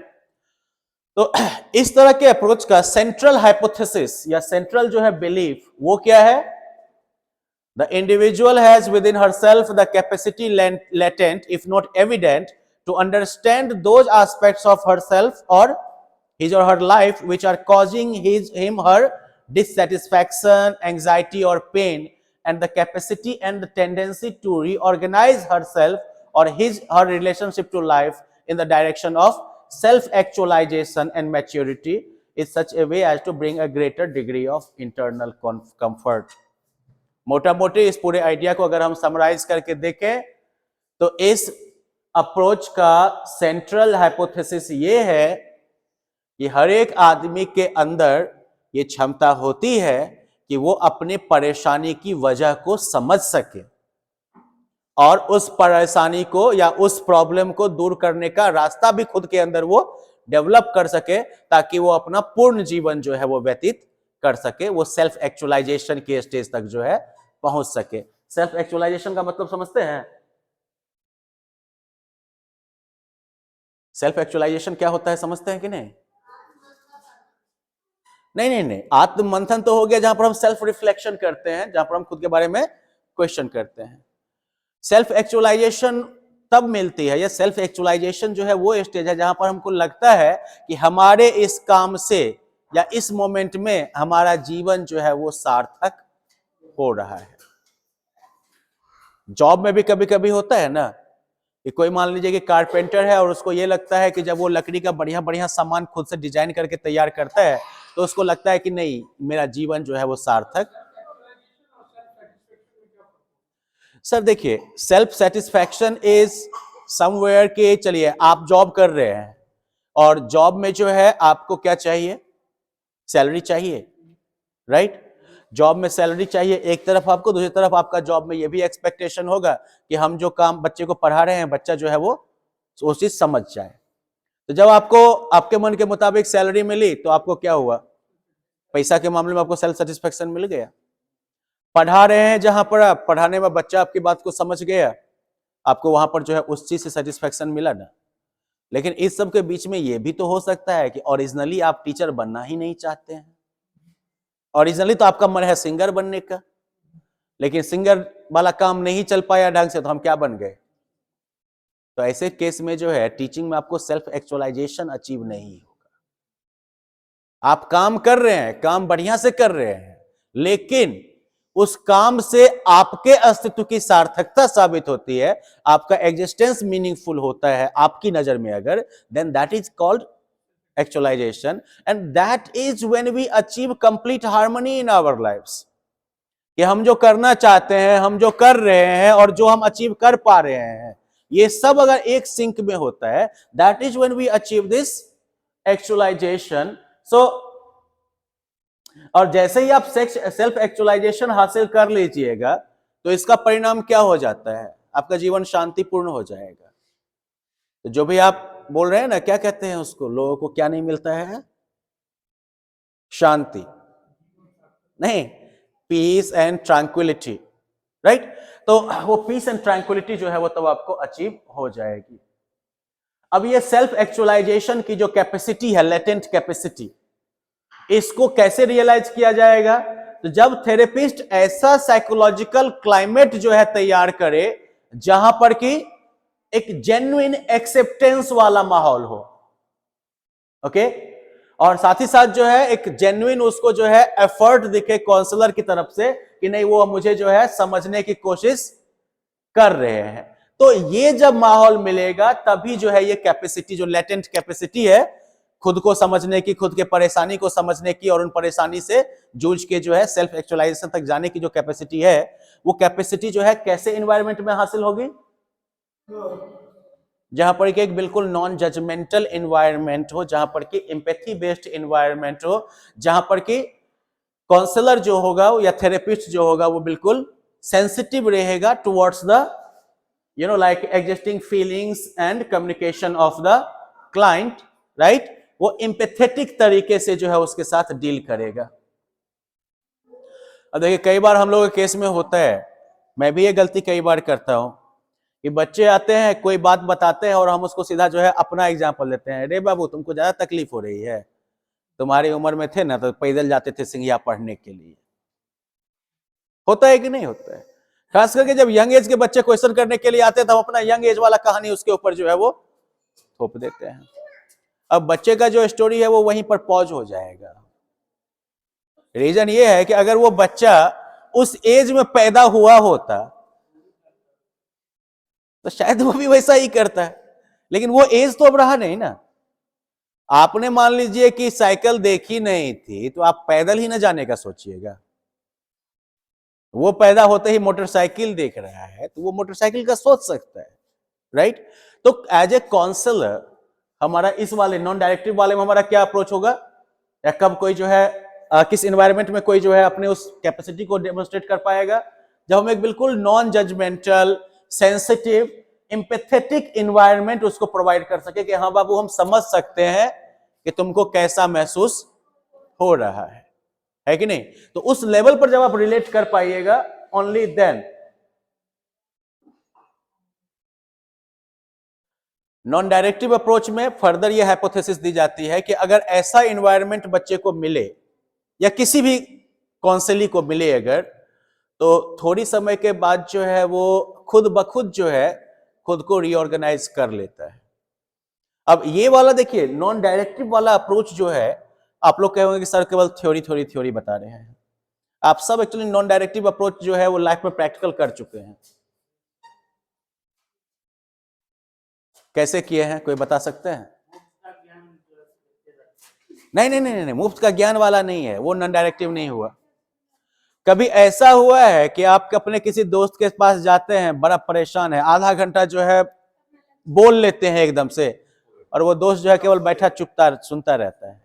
तो इस तरह के अप्रोच का सेंट्रल हाइपोथेसिस या सेंट्रल जो है बिलीफ वो क्या है? The individual has within herself the capacity latent, if not evident, to understand those aspects of herself or his or her life which are causing her dissatisfaction, anxiety or pain, and the capacity and the tendency to reorganize herself or her relationship to life in the direction of self-actualization and maturity in such a way as to bring a greater degree of internal comfort. मोटा मोटी इस पूरे idea को अगर हम summarise करके देखें तो इस अप्रोच का सेंट्रल हाइपोथेसिस ये है कि हर एक आदमी के अंदर ये क्षमता होती है कि वो अपने परेशानी की वजह को समझ सके और उस परेशानी को या उस प्रॉब्लम को दूर करने का रास्ता भी खुद के अंदर वो डेवलप कर सके, ताकि वो अपना पूर्ण जीवन जो है वो व्यतीत कर सके, वो सेल्फ एक्चुअलाइजेशन के स्टेज तक जो है पहुंच सके। सेल्फ एक्चुअलाइजेशन का मतलब समझते हैं? सेल्फ एक्चुअलाइजेशन क्या होता है समझते हैं कि नहीं? नहीं, आत्म मंथन तो हो गया जहां पर हम सेल्फ रिफ्लेक्शन करते हैं, जहां पर हम खुद के बारे में क्वेश्चन करते हैं। सेल्फ एक्चुअलाइजेशन तब मिलती है, या सेल्फ एक्चुअलाइजेशन जो है वो स्टेज है जहां पर हमको लगता है कि हमारे इस काम से या इस मोमेंट में हमारा जीवन जो है वो सार्थक हो रहा है। जॉब में भी कभी कभी होता है ना कि कोई मान लीजिए कि कारपेंटर है और उसको ये लगता है कि जब वो लकड़ी का बढ़िया बढ़िया सामान खुद से डिजाइन करके तैयार करता है तो उसको लगता है कि नहीं, मेरा जीवन जो है वो सार्थक। सर देखिए, सेल्फ सेटिस्फैक्शन इज समवेयर के, चलिए आप जॉब कर रहे हैं और जॉब में जो है आपको क्या चाहिए? सैलरी चाहिए, राइट? जॉब में सैलरी चाहिए एक तरफ आपको, दूसरी तरफ आपका जॉब में ये भी एक्सपेक्टेशन होगा कि हम जो काम बच्चे को पढ़ा रहे हैं, बच्चा जो है वो चीज समझ जाए। तो जब आपको आपके मन के मुताबिक सैलरी मिली तो आपको क्या हुआ? पैसा के मामले में आपको सेल्फ सेटिस्फेक्शन मिल गया। पढ़ा रहे हैं जहां पर आप पढ़ाने में बच्चा आपकी बात को समझ गया, आपको वहां पर जो है उस चीज से सेटिस्फेक्शन मिला ना। लेकिन इस सब के बीच में ये भी तो हो सकता है कि ओरिजिनली आप टीचर बनना ही नहीं चाहते हैं। ओरिजिनली तो आपका मन है सिंगर बनने का, लेकिन सिंगर वाला काम नहीं चल पाया ढंग से, तो हम क्या बन गए? तो ऐसे केस में जो है टीचिंग में आपको सेल्फ एक्चुअलाइजेशन अचीव नहीं होगा। आप काम कर रहे हैं, काम बढ़िया से कर रहे हैं, लेकिन उस काम से आपके अस्तित्व की सार्थकता साबित होती है, आपका एग्जिस्टेंस मीनिंगफुल होता है आपकी नजर में अगर, then that is called actualization, and that is when we achieve complete harmony in our lives. कि हम जो करना चाहते हैं, हम जो कर रहे हैं और जो हम अचीव कर पा रहे हैं, ये सब अगर एक सिंक में होता है, that is when we achieve this actualisation. So और जैसे ही आप सेल्फ एक्चुअलाइजेशन हासिल कर लीजिएगा तो इसका परिणाम क्या हो जाता है? आपका जीवन शांतिपूर्ण हो जाएगा। तो जो भी आप बोल रहे हैं ना, क्या कहते हैं उसको, लोगों को क्या नहीं मिलता है? शांति नहीं, पीस एंड ट्रैंक्विलिटी, राइट? तो वो पीस एंड ट्रैंक्विलिटी जो है वो तब आपको अचीव हो जाएगी। अब ये सेल्फ एक्चुअलाइजेशन की जो कैपेसिटी है, लेटेंट कैपेसिटी, इसको कैसे रियलाइज किया जाएगा? तो जब थेरेपिस्ट ऐसा साइकोलॉजिकल क्लाइमेट जो है तैयार करे जहां पर कि एक जेन्युइन एक्सेप्टेंस वाला माहौल हो, ओके? और साथ ही साथ जो है एक जेन्युइन उसको जो है एफर्ट दिखे काउंसलर की तरफ से कि नहीं, वो मुझे जो है समझने की कोशिश कर रहे हैं। तो ये जब माहौल मिलेगा तभी जो है ये कैपेसिटी, जो लेटेंट कैपेसिटी है खुद को समझने की, खुद के परेशानी को समझने की और उन परेशानी से जूझ के जो है सेल्फ एक्चुअलाइजेशन तक जाने की जो कैपेसिटी है, वो कैपेसिटी जो है कैसे एनवायरनमेंट में हासिल होगी? जहां पर कि एक बिल्कुल नॉन जजमेंटल एनवायरनमेंट हो, जहां पर कि एम्पैथी बेस्ड एनवायरनमेंट हो, जहां पर कि काउंसलर जो होगा या थेरेपिस्ट जो होगा वो बिल्कुल सेंसिटिव रहेगा towards the like existing feelings and communication of the client, right? वो एम्पैथेटिक तरीके से जो है उसके साथ डील करेगा। अब देखिए, कई बार हम लोगों के केस में होता है, मैं भी ये गलती कई बार करता हूं कि बच्चे आते हैं, कोई बात बताते हैं और हम उसको सीधा जो है अपना एग्जांपल लेते हैं। अरे बाबू, तुमको ज्यादा तकलीफ हो रही है, तुम्हारी उम्र में थे ना तो पैदल जाते थे सिंघिया पढ़ने के लिए। होता है कि नहीं होता है? खास करके जब यंग एज के बच्चे क्वेश्चन करने के लिए आते हैं, तब अपना यंग एज वाला कहानी उसके ऊपर जो है वो थोप देते हैं। अब बच्चे का जो स्टोरी है वो वहीं पर पॉज हो जाएगा। रीजन ये है कि अगर वो बच्चा उस एज में पैदा हुआ होता तो शायद वो भी वैसा ही करता है, लेकिन वो एज तो अब रहा नहीं ना। आपने मान लीजिए कि साइकिल देखी नहीं थी तो आप पैदल ही ना जाने का सोचिएगा। वो पैदा होते ही मोटरसाइकिल देख रहा है तो वो मोटरसाइकिल का सोच सकता है, राइट? तो एज ए काउंसलर हमारा इस वाले नॉन डायरेक्टिव वाले में हमारा क्या अप्रोच होगा, या कब कोई जो है किस एनवायरनमेंट में कोई जो है अपने उस कैपेसिटी को डेमोन्स्ट्रेट कर पाएगा, जब हम एक बिल्कुल non judgmental, sensitive, empathetic environment उसको प्रोवाइड कर सके कि हाँ बाबू हम समझ सकते हैं कि तुमको कैसा महसूस हो रहा है कि नहीं। तो उस लेवल पर जब आप रिलेट कर पाइएगा, only then. Non directive approach में फर्दर यह हाइपोथेसिस दी जाती है कि अगर ऐसा एनवायरनमेंट बच्चे को मिले या किसी भी काउंसली को मिले अगर, तो थोड़ी समय के बाद जो है वो खुद ब खुद जो है खुद को रीऑर्गेनाइज कर लेता है। अब ये वाला देखिए नॉन डायरेक्टिव वाला अप्रोच जो है, आप लोग कहोगे कि सर केवल थ्योरी बता रहे हैं। आप सब एक्चुअली नॉन डायरेक्टिव अप्रोच जो है वो लाइफ में प्रैक्टिकल कर चुके हैं। कैसे किए हैं, कोई बता सकते हैं? नहीं, मुफ्त का ज्ञान वाला नहीं है, वो नॉन डायरेक्टिव नहीं हुआ। कभी ऐसा हुआ है कि आप अपने किसी दोस्त के पास जाते हैं, बड़ा परेशान है, आधा घंटा जो है बोल लेते हैं एकदम से, और वो दोस्त जो है केवल बैठा चुपता सुनता रहता है।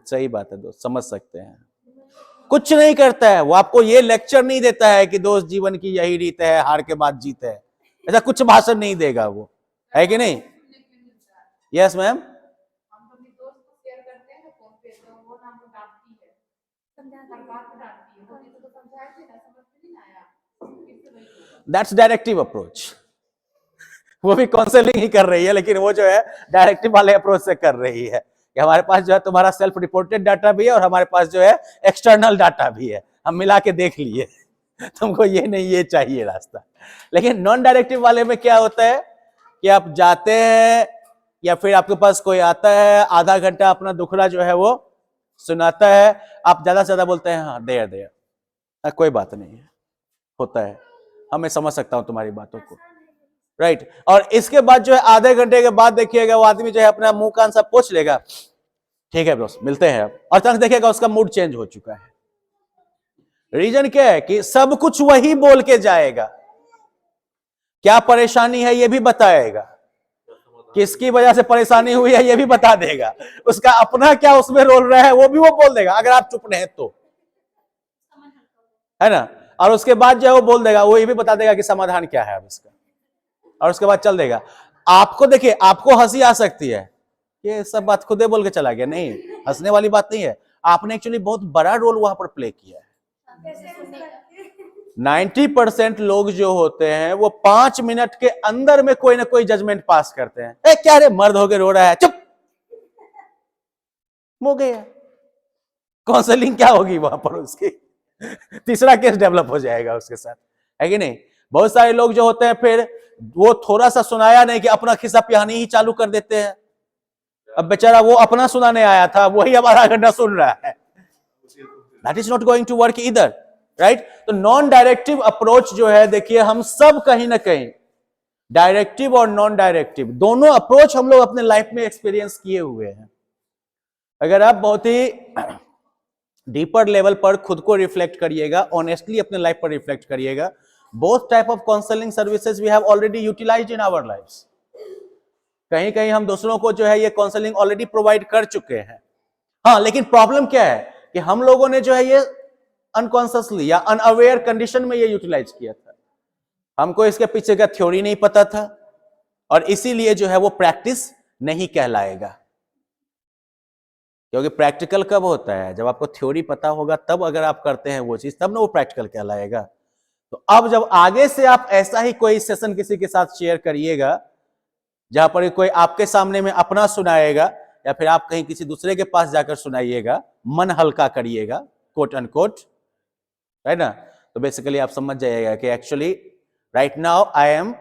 सही बात है दोस्त, समझ सकते हैं। कुछ नहीं करता है वो, आपको ये लेक्चर नहीं देता है कि दोस्त जीवन की यही रीत है, हार के बाद जीत है, ऐसा कुछ भाषण नहीं देगा वो, है कि नहीं? Yes ma'am. That's directive approach. वो भी काउंसलिंग ही कर रही है, लेकिन वो जो है डायरेक्टिव वाले अप्रोच से कर रही है कि हमारे पास जो है तुम्हारा सेल्फ रिपोर्टेड डाटा भी है और हमारे पास जो है एक्सटर्नल डाटा भी है, हम मिला के देख लिए तुमको ये नहीं ये चाहिए रास्ता। लेकिन नॉन डायरेक्टिव वाले में क्या होता है कि आप जाते हैं या फिर आपके पास कोई आता है, आधा घंटा अपना दुखड़ा जो है वो सुनाता है, आप ज्यादा से ज्यादा बोलते हैं हाँ देयर कोई बात नहीं है, होता है, मैं समझ सकता हूं तुम्हारी बातों को, राइट। और इसके बाद जो है आधे घंटे के बाद देखिएगा वो आदमी जो है अपना मुंह कान सब पोंछ लेगा, ठीक है दोस्त मिलते हैं, और तक देखिएगा उसका मूड चेंज हो चुका है। रीजन क्या है कि सब कुछ वही बोल के जाएगा, क्या परेशानी है ये भी बताएगा, किसकी वजह से परेशानी हुई है ये भी बता देगा, उसका अपना क्या उसमें रोल रहा है वो भी वो बोल देगा, अगर आप चुप नहीं तो, है ना। और उसके बाद जो है वो बोल देगा, वो ये भी बता देगा कि समाधान क्या है अब इसका, और उसके बाद चल देगा। आपको देखिए, आपको हंसी आ सकती है, ये सब बात खुदे बोल के चला गया, नहीं हंसने वाली बात नहीं है, आपने एक्चुअली बहुत बड़ा रोल वहां पर प्ले किया है। 90% लोग जो होते हैं वो 5 मिनट के अंदर में कोई ना कोई जजमेंट पास करते हैं, ए क्या रे मर्द होके रो रहा है, चुप हो गया। काउंसलिंग क्या होगी वहां पर उसकी तीसरा केस डेवलप हो जाएगा उसके साथ, है कि नहीं। बहुत सारे लोग जो होते हैं फिर वो थोड़ा सा सुनाया नहीं कि अपना खिस्सा पिहानी ही चालू कर देते हैं, अब बेचारा वो अपना सुनाने आया था वही अब आधा घंटा सुन रहा है, that is not going to work either, right. तो नॉन डायरेक्टिव अप्रोच जो है, देखिए हम सब कहीं ना कहीं डायरेक्टिव और नॉन डायरेक्टिव दोनों अप्रोच हम लोग अपने लाइफ में एक्सपीरियंस किए हुए हैं। अगर आप बहुत ही डीपर लेवल पर खुद को रिफ्लेक्ट करिएगा, ऑनेस्टली अपने लाइफ पर रिफ्लेक्ट करिएगा, both type of counselling services we have already utilised in our lifes. कहीं कहीं हम दूसरों को जो है ये काउंसलिंग ऑलरेडी प्रोवाइड कर चुके हैं। हाँ, लेकिन प्रॉब्लम क्या है कि हम लोगों ने जो है ये अनकॉन्शियसली या अनअवेयर कंडीशन में ये यूटिलाइज किया था, हमको इसके पीछे का थ्योरी नहीं पता था, और इसीलिए जो है वो प्रैक्टिस नहीं कहलाएगा। क्योंकि प्रैक्टिकल कब होता है, जब आपको थ्योरी पता होगा, तब अगर आप करते हैं वो चीज, तब ना वो प्रैक्टिकल कहलाएगा। तो अब जब आगे से आप ऐसा ही कोई सेशन किसी के साथ शेयर करिएगा जहां पर कोई आपके सामने में अपना सुनाएगा, या फिर आप कहीं किसी दूसरे के पास जाकर सुनाइएगा, मन हल्का करिएगा, कोट अनकोट, है ना। तो बेसिकली आप समझ जाइएगा कि actually right now I am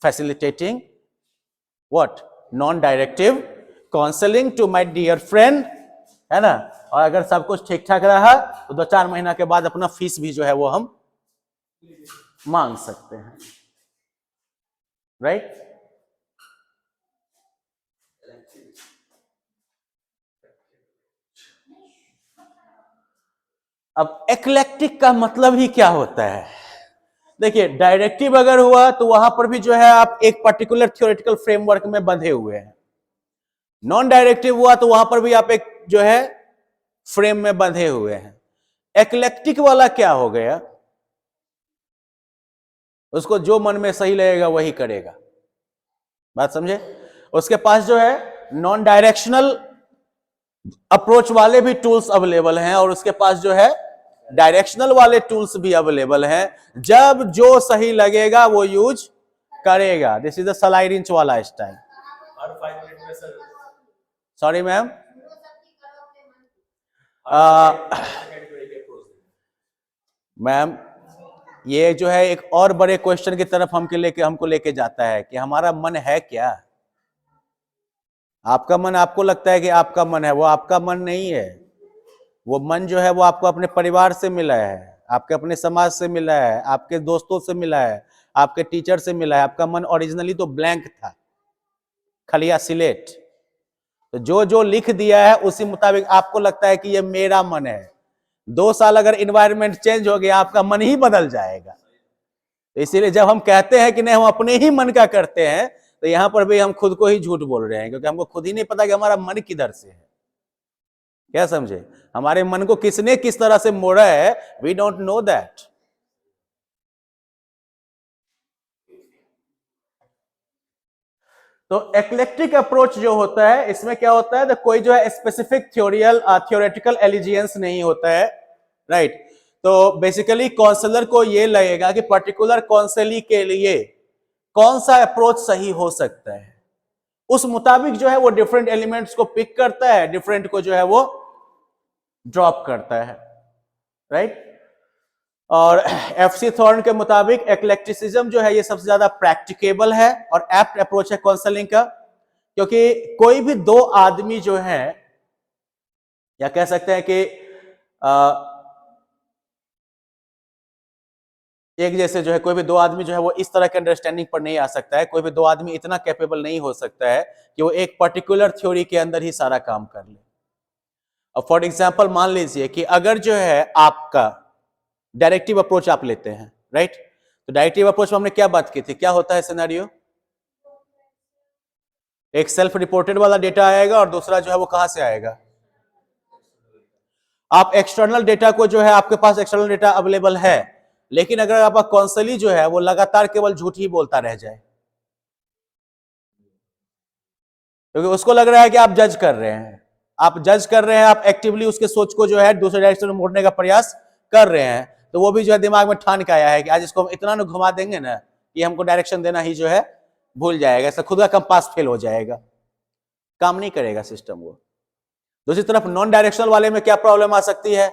facilitating what, non directive counselling to my dear friend, है ना। और अगर सब कुछ ठीक ठाक रहा तो 2-4 महीना के बाद अपना फीस भी जो है वो हम मांग सकते हैं, राइट। अब एक्लेक्टिक का मतलब ही क्या होता है? देखिए, डायरेक्टिव अगर हुआ तो वहां पर भी जो है आप एक पर्टिकुलर थ्योरेटिकल फ्रेमवर्क में बंधे हुए हैं, नॉन डायरेक्टिव हुआ तो वहां पर भी आप एक जो है फ्रेम में बंधे हुए हैं। एक्लेक्टिक वाला क्या हो गया, उसको जो मन में सही लगेगा वही करेगा, बात समझे। उसके पास जो है नॉन डायरेक्शनल अप्रोच वाले भी टूल्स अवेलेबल हैं और उसके पास जो है डायरेक्शनल वाले टूल्स भी अवेलेबल हैं। जब जो सही लगेगा वो यूज करेगा। This is the slide inch वाला स्टाइल। हर 5 मिनट में सर सॉरी मैम, मैम ये जो है एक और बड़े क्वेश्चन की तरफ हमको लेके जाता है कि हमारा मन है क्या। आपका मन, आपको लगता है कि आपका मन है, वो आपका मन नहीं है। वो मन जो है वो आपको अपने परिवार से मिला है, आपके अपने समाज से मिला है, आपके दोस्तों से मिला है, आपके टीचर से मिला है। आपका मन ओरिजिनली तो ब्लैंक था, खलिया सिलेट। तो जो जो लिख दिया है उसी मुताबिक आपको लगता है कि ये मेरा मन है। 2 साल अगर इन्वायरमेंट चेंज हो गया आपका मन ही बदल जाएगा। तो इसीलिए जब हम कहते हैं कि नहीं हम अपने ही मन का करते हैं, तो यहां पर भी हम खुद को ही झूठ बोल रहे हैं, क्योंकि हमको खुद ही नहीं पता कि हमारा मन किधर से है। क्या समझे, हमारे मन को किसने किस तरह से मोड़ा है, वी डोंट नो दैट। तो एक्लेक्टिक अप्रोच जो होता है इसमें क्या होता है, तो कोई जो है स्पेसिफिक थियोरेटिकल एलिजियंस नहीं होता है, राइट। तो बेसिकली काउंसलर को ये लगेगा कि पर्टिकुलर काउंसली के लिए कौन सा अप्रोच सही हो सकता है, उस मुताबिक जो है वो डिफरेंट एलिमेंट्स को पिक करता है, डिफरेंट को जो है वो ड्रॉप करता है, राइट। और एफसी थॉर्न के मुताबिक एक्लेक्टिसिज्म जो है ये सबसे ज्यादा प्रैक्टिकेबल है और एप्ट अप्रोच है काउंसलिंग का, क्योंकि कोई भी 2 आदमी जो है, या कह सकते हैं कि एक जैसे जो है, कोई भी 2 आदमी जो है वो इस तरह के अंडरस्टैंडिंग पर नहीं आ सकता है। कोई भी 2 आदमी इतना कैपेबल नहीं हो सकता है कि वो एक पर्टिकुलर थ्योरी के अंदर ही सारा काम कर ले। अब फॉर एग्जाम्पल मान लीजिए कि अगर जो है आपका डायरेक्टिव अप्रोच आप लेते हैं, राइट। तो डायरेक्टिव अप्रोच में हमने क्या बात की थी, क्या होता है सिनेरियो, एक सेल्फ रिपोर्टेड वाला डेटा आएगा और दूसरा जो है वो कहां से आएगा, आप एक्सटर्नल डेटा को जो है, आपके पास एक्सटर्नल डेटा अवेलेबल है, लेकिन अगर आपका काउंसली जो है वो लगातार केवल झूठ ही बोलता रह जाए, क्योंकि उसको लग रहा है कि आप जज कर रहे हैं, आप एक्टिवली उसके सोच को जो है दूसरे डायरेक्शन में मोड़ने का प्रयास कर रहे हैं, तो वो भी जो है दिमाग में ठान के आया है कि आज इसको हम इतना न घुमा देंगे ना कि हमको डायरेक्शन देना ही जो है भूल जाएगा, इससे खुद का कंपास फेल हो जाएगा, काम नहीं करेगा सिस्टम वो। दूसरी तरफ नॉन डायरेक्शनल वाले में क्या प्रॉब्लम आ सकती है,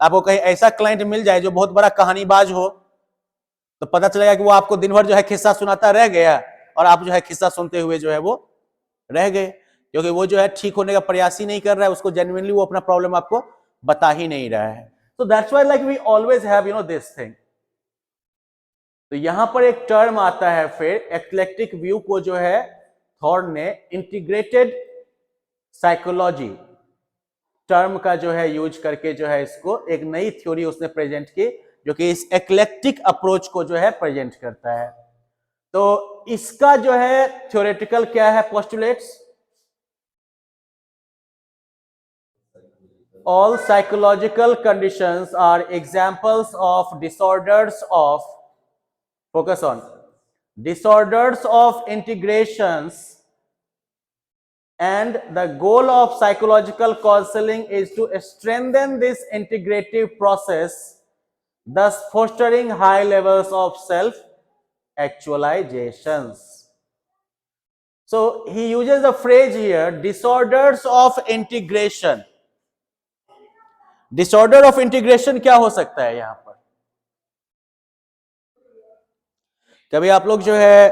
आपको कहीं ऐसा क्लाइंट मिल जाए जो बहुत बड़ा कहानीबाज हो, तो पता चलेगा कि वो आपको दिन भर जो है किस्सा सुनाता रह गया और आप जो है किस्सा सुनते हुए जो है वो रह गए, क्योंकि वो जो है ठीक होने का प्रयास ही नहीं कर रहा है, उसको जेन्युइनली वो अपना प्रॉब्लम आपको बता ही नहीं रहा है। So that's why like we always have this thing। तो यहां पर एक टर्म आता है फिर एक्लेक्टिक व्यू को जो है थॉर्न ने इंटीग्रेटेड साइकोलॉजी टर्म का जो है यूज करके जो है इसको एक नई थ्योरी उसने प्रेजेंट की, जो कि इस एक्लेक्टिक अप्रोच को जो है प्रेजेंट करता है। तो इसका जो है थ्योरेटिकल क्या है postulates, all psychological conditions are examples of disorders of, focus on, disorders of integrations, and the goal of psychological counseling is to strengthen this integrative process, thus fostering high levels of self actualizations. So he uses the phrase here, disorders of integration। Disorder of integration क्या हो सकता है यहां पर, कभी आप लोग जो है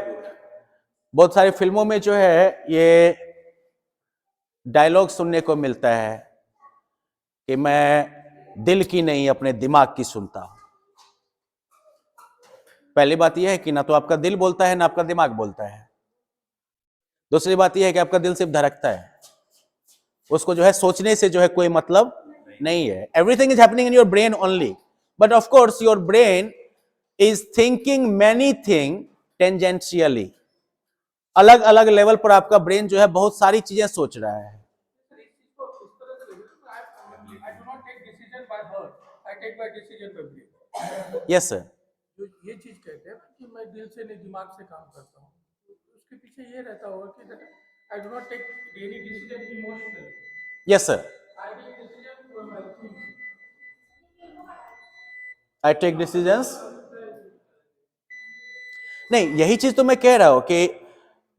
बहुत सारी फिल्मों में जो है ये डायलॉग सुनने को मिलता है कि मैं दिल की नहीं अपने दिमाग की सुनता हूं। पहली बात यह है कि ना तो आपका दिल बोलता है ना आपका दिमाग बोलता है। दूसरी बात यह है कि आपका दिल सिर्फ धड़कता है, उसको जो है सोचने से जो है कोई मतलब नहीं है। Everything is happening in your brain only, but of course your brain is thinking many things tangentially, अलग अलग लेवल पर आपका ब्रेन जो है बहुत सारी चीजें सोच रहा है। सर, इस चीज को इस तरह से देखिए, I do not take decision by heart, I take by decision by brain. Yes sir. जो ये चीज कहते हैं कि मैं दिल से नहीं दिमाग से काम करता हूँ, तो उसके पीछे ये रहता होगा कि I do not take any decision emotionally, yes sir. I take decision from my thinking. I take decisions. नहीं, यही चीज तो मैं कह रहा हूं कि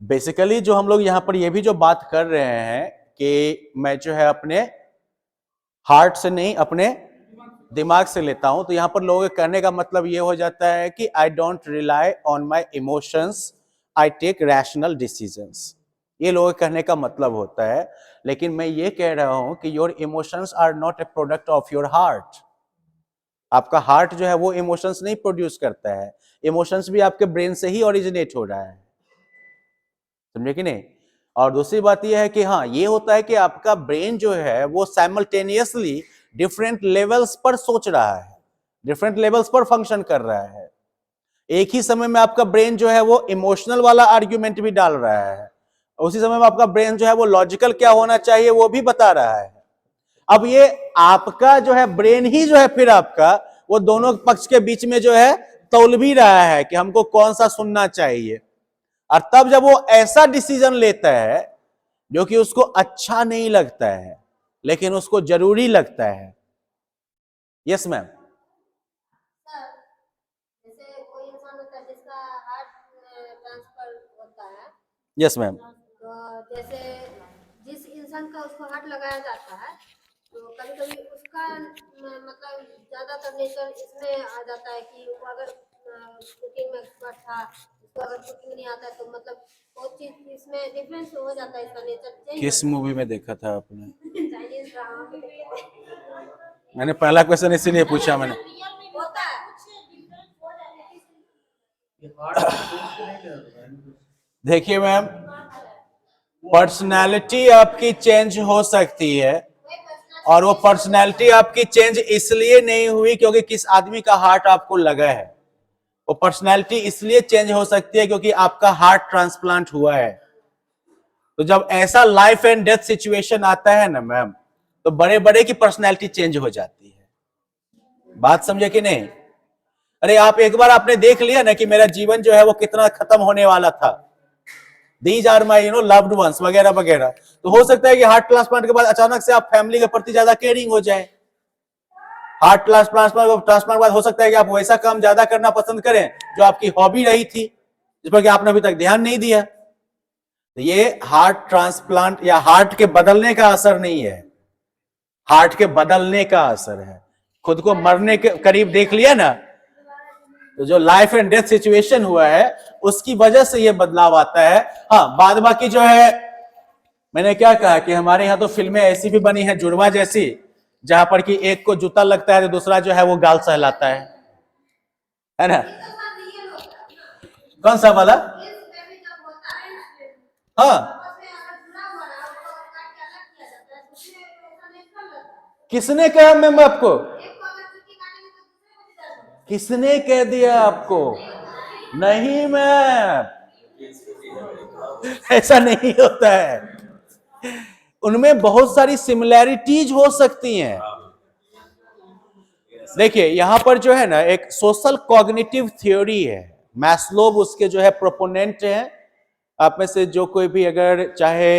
बेसिकली जो हम लोग यहां पर ये भी जो बात कर रहे हैं कि मैं जो है अपने हार्ट से नहीं अपने दिमाग से लेता हूं, तो यहां पर लोगों के कहने का मतलब ये हो जाता है कि I don't rely on my emotions, I take rational decisions. ये लोगों के कहने का मतलब होता है। लेकिन मैं ये कह रहा हूं कि your emotions are not a product of your heart. आपका हार्ट जो है वो इमोशंस नहीं प्रोड्यूस करता है, इमोशंस भी आपके ब्रेन से ही ओरिजिनेट हो रहा है, समझे कि नहीं। और दूसरी बात यह है कि हाँ, ये होता है कि आपका ब्रेन जो है वो साइमल्टेनियसली डिफरेंट लेवल्स पर सोच रहा है, डिफरेंट लेवल्स पर फंक्शन कर रहा है। एक ही समय में आपका ब्रेन जो है वो इमोशनल वाला आर्ग्यूमेंट भी डाल रहा है, उसी समय में आपका ब्रेन जो है वो लॉजिकल क्या होना चाहिए वो भी बता रहा है। अब ये आपका जो है ब्रेन ही जो है फिर आपका वो दोनों पक्ष के बीच में जो है तौल भी रहा है कि हमको कौन सा सुनना चाहिए। और तब जब वो ऐसा डिसीजन लेता है जो कि उसको अच्छा नहीं लगता है लेकिन उसको जरूरी लगता है। Yes ma'am. सर, जैसे कोई इंसान होता है जिसका हार्ट ट्रांसफर होता है, यस मैम। तो जैसे जिस इंसान का उसको हार्ट लगाया जाता है, तो कभी कभी उसका मतलब ज्यादातर नेचर इसमें आ जाता है कि वो अगर कुकिंग में एक्सपर्ट था, उसको अगर कुकिंग नहीं आता है तो मतलब बहुत चीज इसमें डिफरेंस हो जाता है, इसका नेचर चेंज किस मूवी में देखा था आपने? चाइनीज ड्रामा में देखते मैंने पहला क्वेश्चन इसीलिए पूछा मैंने। होता है। देखिए मैम, पर्सनालिटी आपकी चेंज हो सकती है और वो पर्सनालिटी आपकी चेंज इसलिए नहीं हुई क्योंकि किस आदमी का हार्ट आपको लगा है। वो पर्सनालिटी इसलिए चेंज हो सकती है क्योंकि आपका हार्ट ट्रांसप्लांट हुआ है। तो जब ऐसा लाइफ एंड डेथ सिचुएशन आता है ना मैम, तो बड़े बड़े की पर्सनालिटी चेंज हो जाती है। बात समझे कि नहीं? अरे आप एक बार आपने देख लिया ना कि मेरा जीवन जो है वो कितना खत्म होने वाला था, these are my loved ones वगैरह वगैरह, तो हो सकता है कि हार्ट ट्रांसप्लांट के बाद अचानक से आप फैमिली के प्रति ज्यादा केयरिंग हो जाए। हार्ट ट्रांसप्लांट के बाद हो सकता है कि आप वैसा काम ज्यादा करना पसंद करें जो आपकी हॉबी रही थी, जिस पर कि आपने अभी तक ध्यान नहीं दिया। तो ये हार्ट ट्रांसप्लांट या हार्ट के बदलने का असर नहीं है, हार्ट के बदलने का असर है। खुद को मरने के करीब देख लिया ना, तो जो लाइफ एंड डेथ सिचुएशन हुआ है उसकी वजह से ये बदलाव आता है। हाँ, बाद बाकी जो है मैंने क्या कहा कि हमारे यहाँ तो फिल्में ऐसी भी बनी है जुड़वा जैसी, जहां पर कि एक को जूता लगता है तो दूसरा जो है वो गाल सहलाता है ना। कौन सा वाला? हाँ, किसने कहा मैम आपको? किसने कह दिया आपको? नहीं मैम, ऐसा नहीं होता है। उनमें बहुत सारी सिमिलैरिटीज हो सकती हैं। देखिए यहां पर जो है ना एक सोशल कॉग्निटिव थ्योरी है, मैस्लोव उसके जो है प्रोपोनेंट हैं। आप में से जो कोई भी अगर चाहे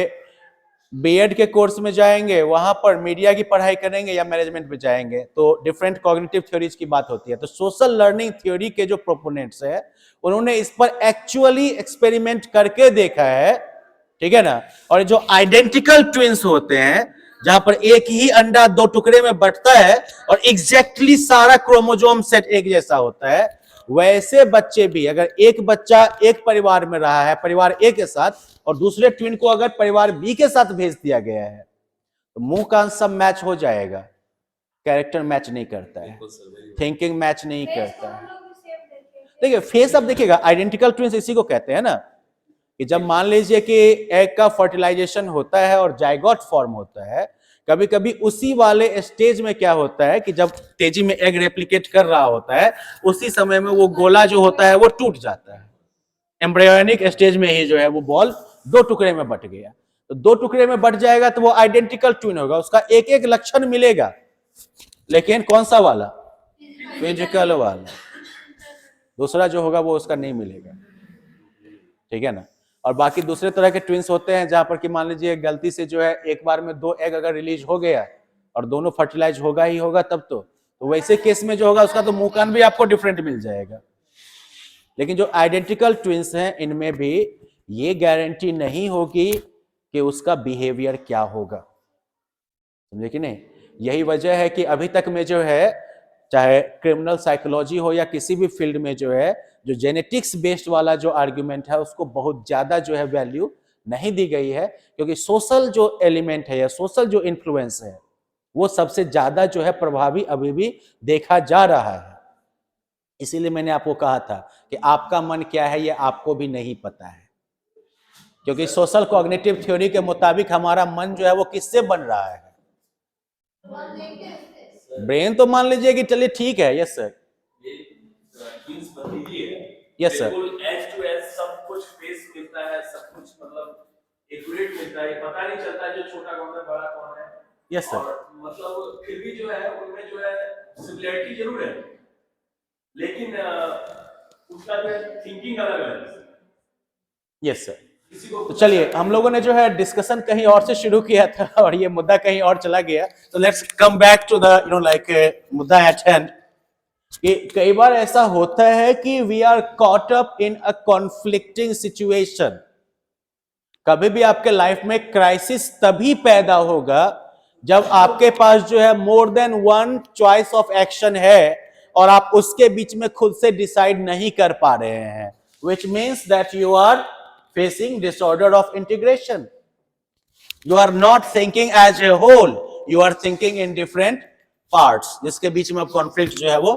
बीएड के कोर्स में जाएंगे, वहां पर मीडिया की पढ़ाई करेंगे या मैनेजमेंट में जाएंगे, तो डिफरेंट कॉग्निटिव थ्योरीज की बात होती है। तो सोशल लर्निंग थ्योरी के जो प्रोपोनेंट्स है उन्होंने इस पर एक्चुअली एक्सपेरिमेंट करके देखा है, ठीक है ना। और जो आइडेंटिकल ट्विंस होते हैं, जहां पर एक ही अंडा दो टुकड़े में बंटता है और एग्जैक्टली सारा क्रोमोसोम सेट एक जैसा होता है, वैसे बच्चे भी अगर एक बच्चा एक परिवार में रहा है, परिवार ए के साथ, और दूसरे ट्विन को अगर परिवार बी के साथ भेज दिया गया है, तो मुंह कान सब मैच हो जाएगा, कैरेक्टर मैच नहीं करता है, थिंकिंग मैच नहीं करता है। देखिए फेस अब देखिएगा, आइडेंटिकल ट्विंस इसी को कहते हैं ना, कि जब मान लीजिए कि एग का फर्टिलाइजेशन होता है और जाइगोट फॉर्म होता है, कभी कभी उसी वाले स्टेज में क्या होता है कि जब तेजी में एग रेप्लिकेट कर रहा होता है, उसी समय में वो गोला जो होता है वो टूट जाता एम्ब्रियोनिक स्टेज में ही जो है वो बॉल दो टुकड़े में बट गया। तो दो टुकड़े में बट जाएगा तो वो आइडेंटिकल ट्विन होगा, उसका एक एक लक्षण मिलेगा, लेकिन कौन सा वाला? फिजिकल वाला। दूसरा जो होगा वो उसका नहीं मिलेगा, ठीक है ना। और बाकी दूसरे तरह के ट्विंस होते हैं जहां पर कि मान लीजिए गलती से जो है एक बार में दो एग अगर रिलीज हो गया और दोनों फर्टिलाइज होगा ही होगा तब तो वैसे केस में जो होगा उसका तो मुंह कान भी आपको डिफरेंट मिल जाएगा। लेकिन जो आइडेंटिकल ट्विंस हैं इनमें भी ये गारंटी नहीं होगी कि उसका बिहेवियर क्या होगा, समझे कि नहीं। यही वजह है कि अभी तक में जो है चाहे क्रिमिनल साइकोलॉजी हो या किसी भी फील्ड में जो है जो जेनेटिक्स बेस्ड वाला जो आर्ग्यूमेंट है उसको बहुत ज्यादा जो है वैल्यू नहीं दी गई है, क्योंकि सोशल जो एलिमेंट है या सोशल जो इन्फ्लुएंस है वो सबसे ज्यादा जो है प्रभावी अभी भी देखा जा रहा है। इसीलिए मैंने आपको कहा था कि आपका मन क्या है ये आपको भी नहीं पता है, क्योंकि सोशल कॉग्निटिव थ्योरी के मुताबिक हमारा मन जो है वो किससे बन रहा है? ब्रेन तो मान लीजिए कि चलिए ठीक है। Yes sir, yes sir, age to age सब कुछ फेस मिलता है, सब कुछ मतलब एक्यूरेट मिलता है, पता नहीं चलता है जो छोटा कौन है बड़ा कौन है। यस सर, और मतलब फिर भी जो है उनमें जो है सिमिलरिटी जरूर है, लेकिन उसका जो है थिंकिंग अलग है। Yes sir. तो चलिए हम लोगों ने जो है डिस्कशन कहीं और से शुरू किया था और ये मुद्दा कहीं और चला गया, तो let's come back to the like मुद्दा एट हैंड। कि कई बार ऐसा होता है कि we are caught up in a conflicting situation. कभी भी आपके लाइफ में क्राइसिस तभी पैदा होगा जब आपके पास जो है more than one choice of action है और आप उसके बीच में खुद से डिसाइड नहीं कर पा रहे हैं, which means that you are facing disorder of integration. You are not thinking as a whole, you are thinking in different parts, जिसके बीच में अब कॉन्फ्लिक्ट जो है वो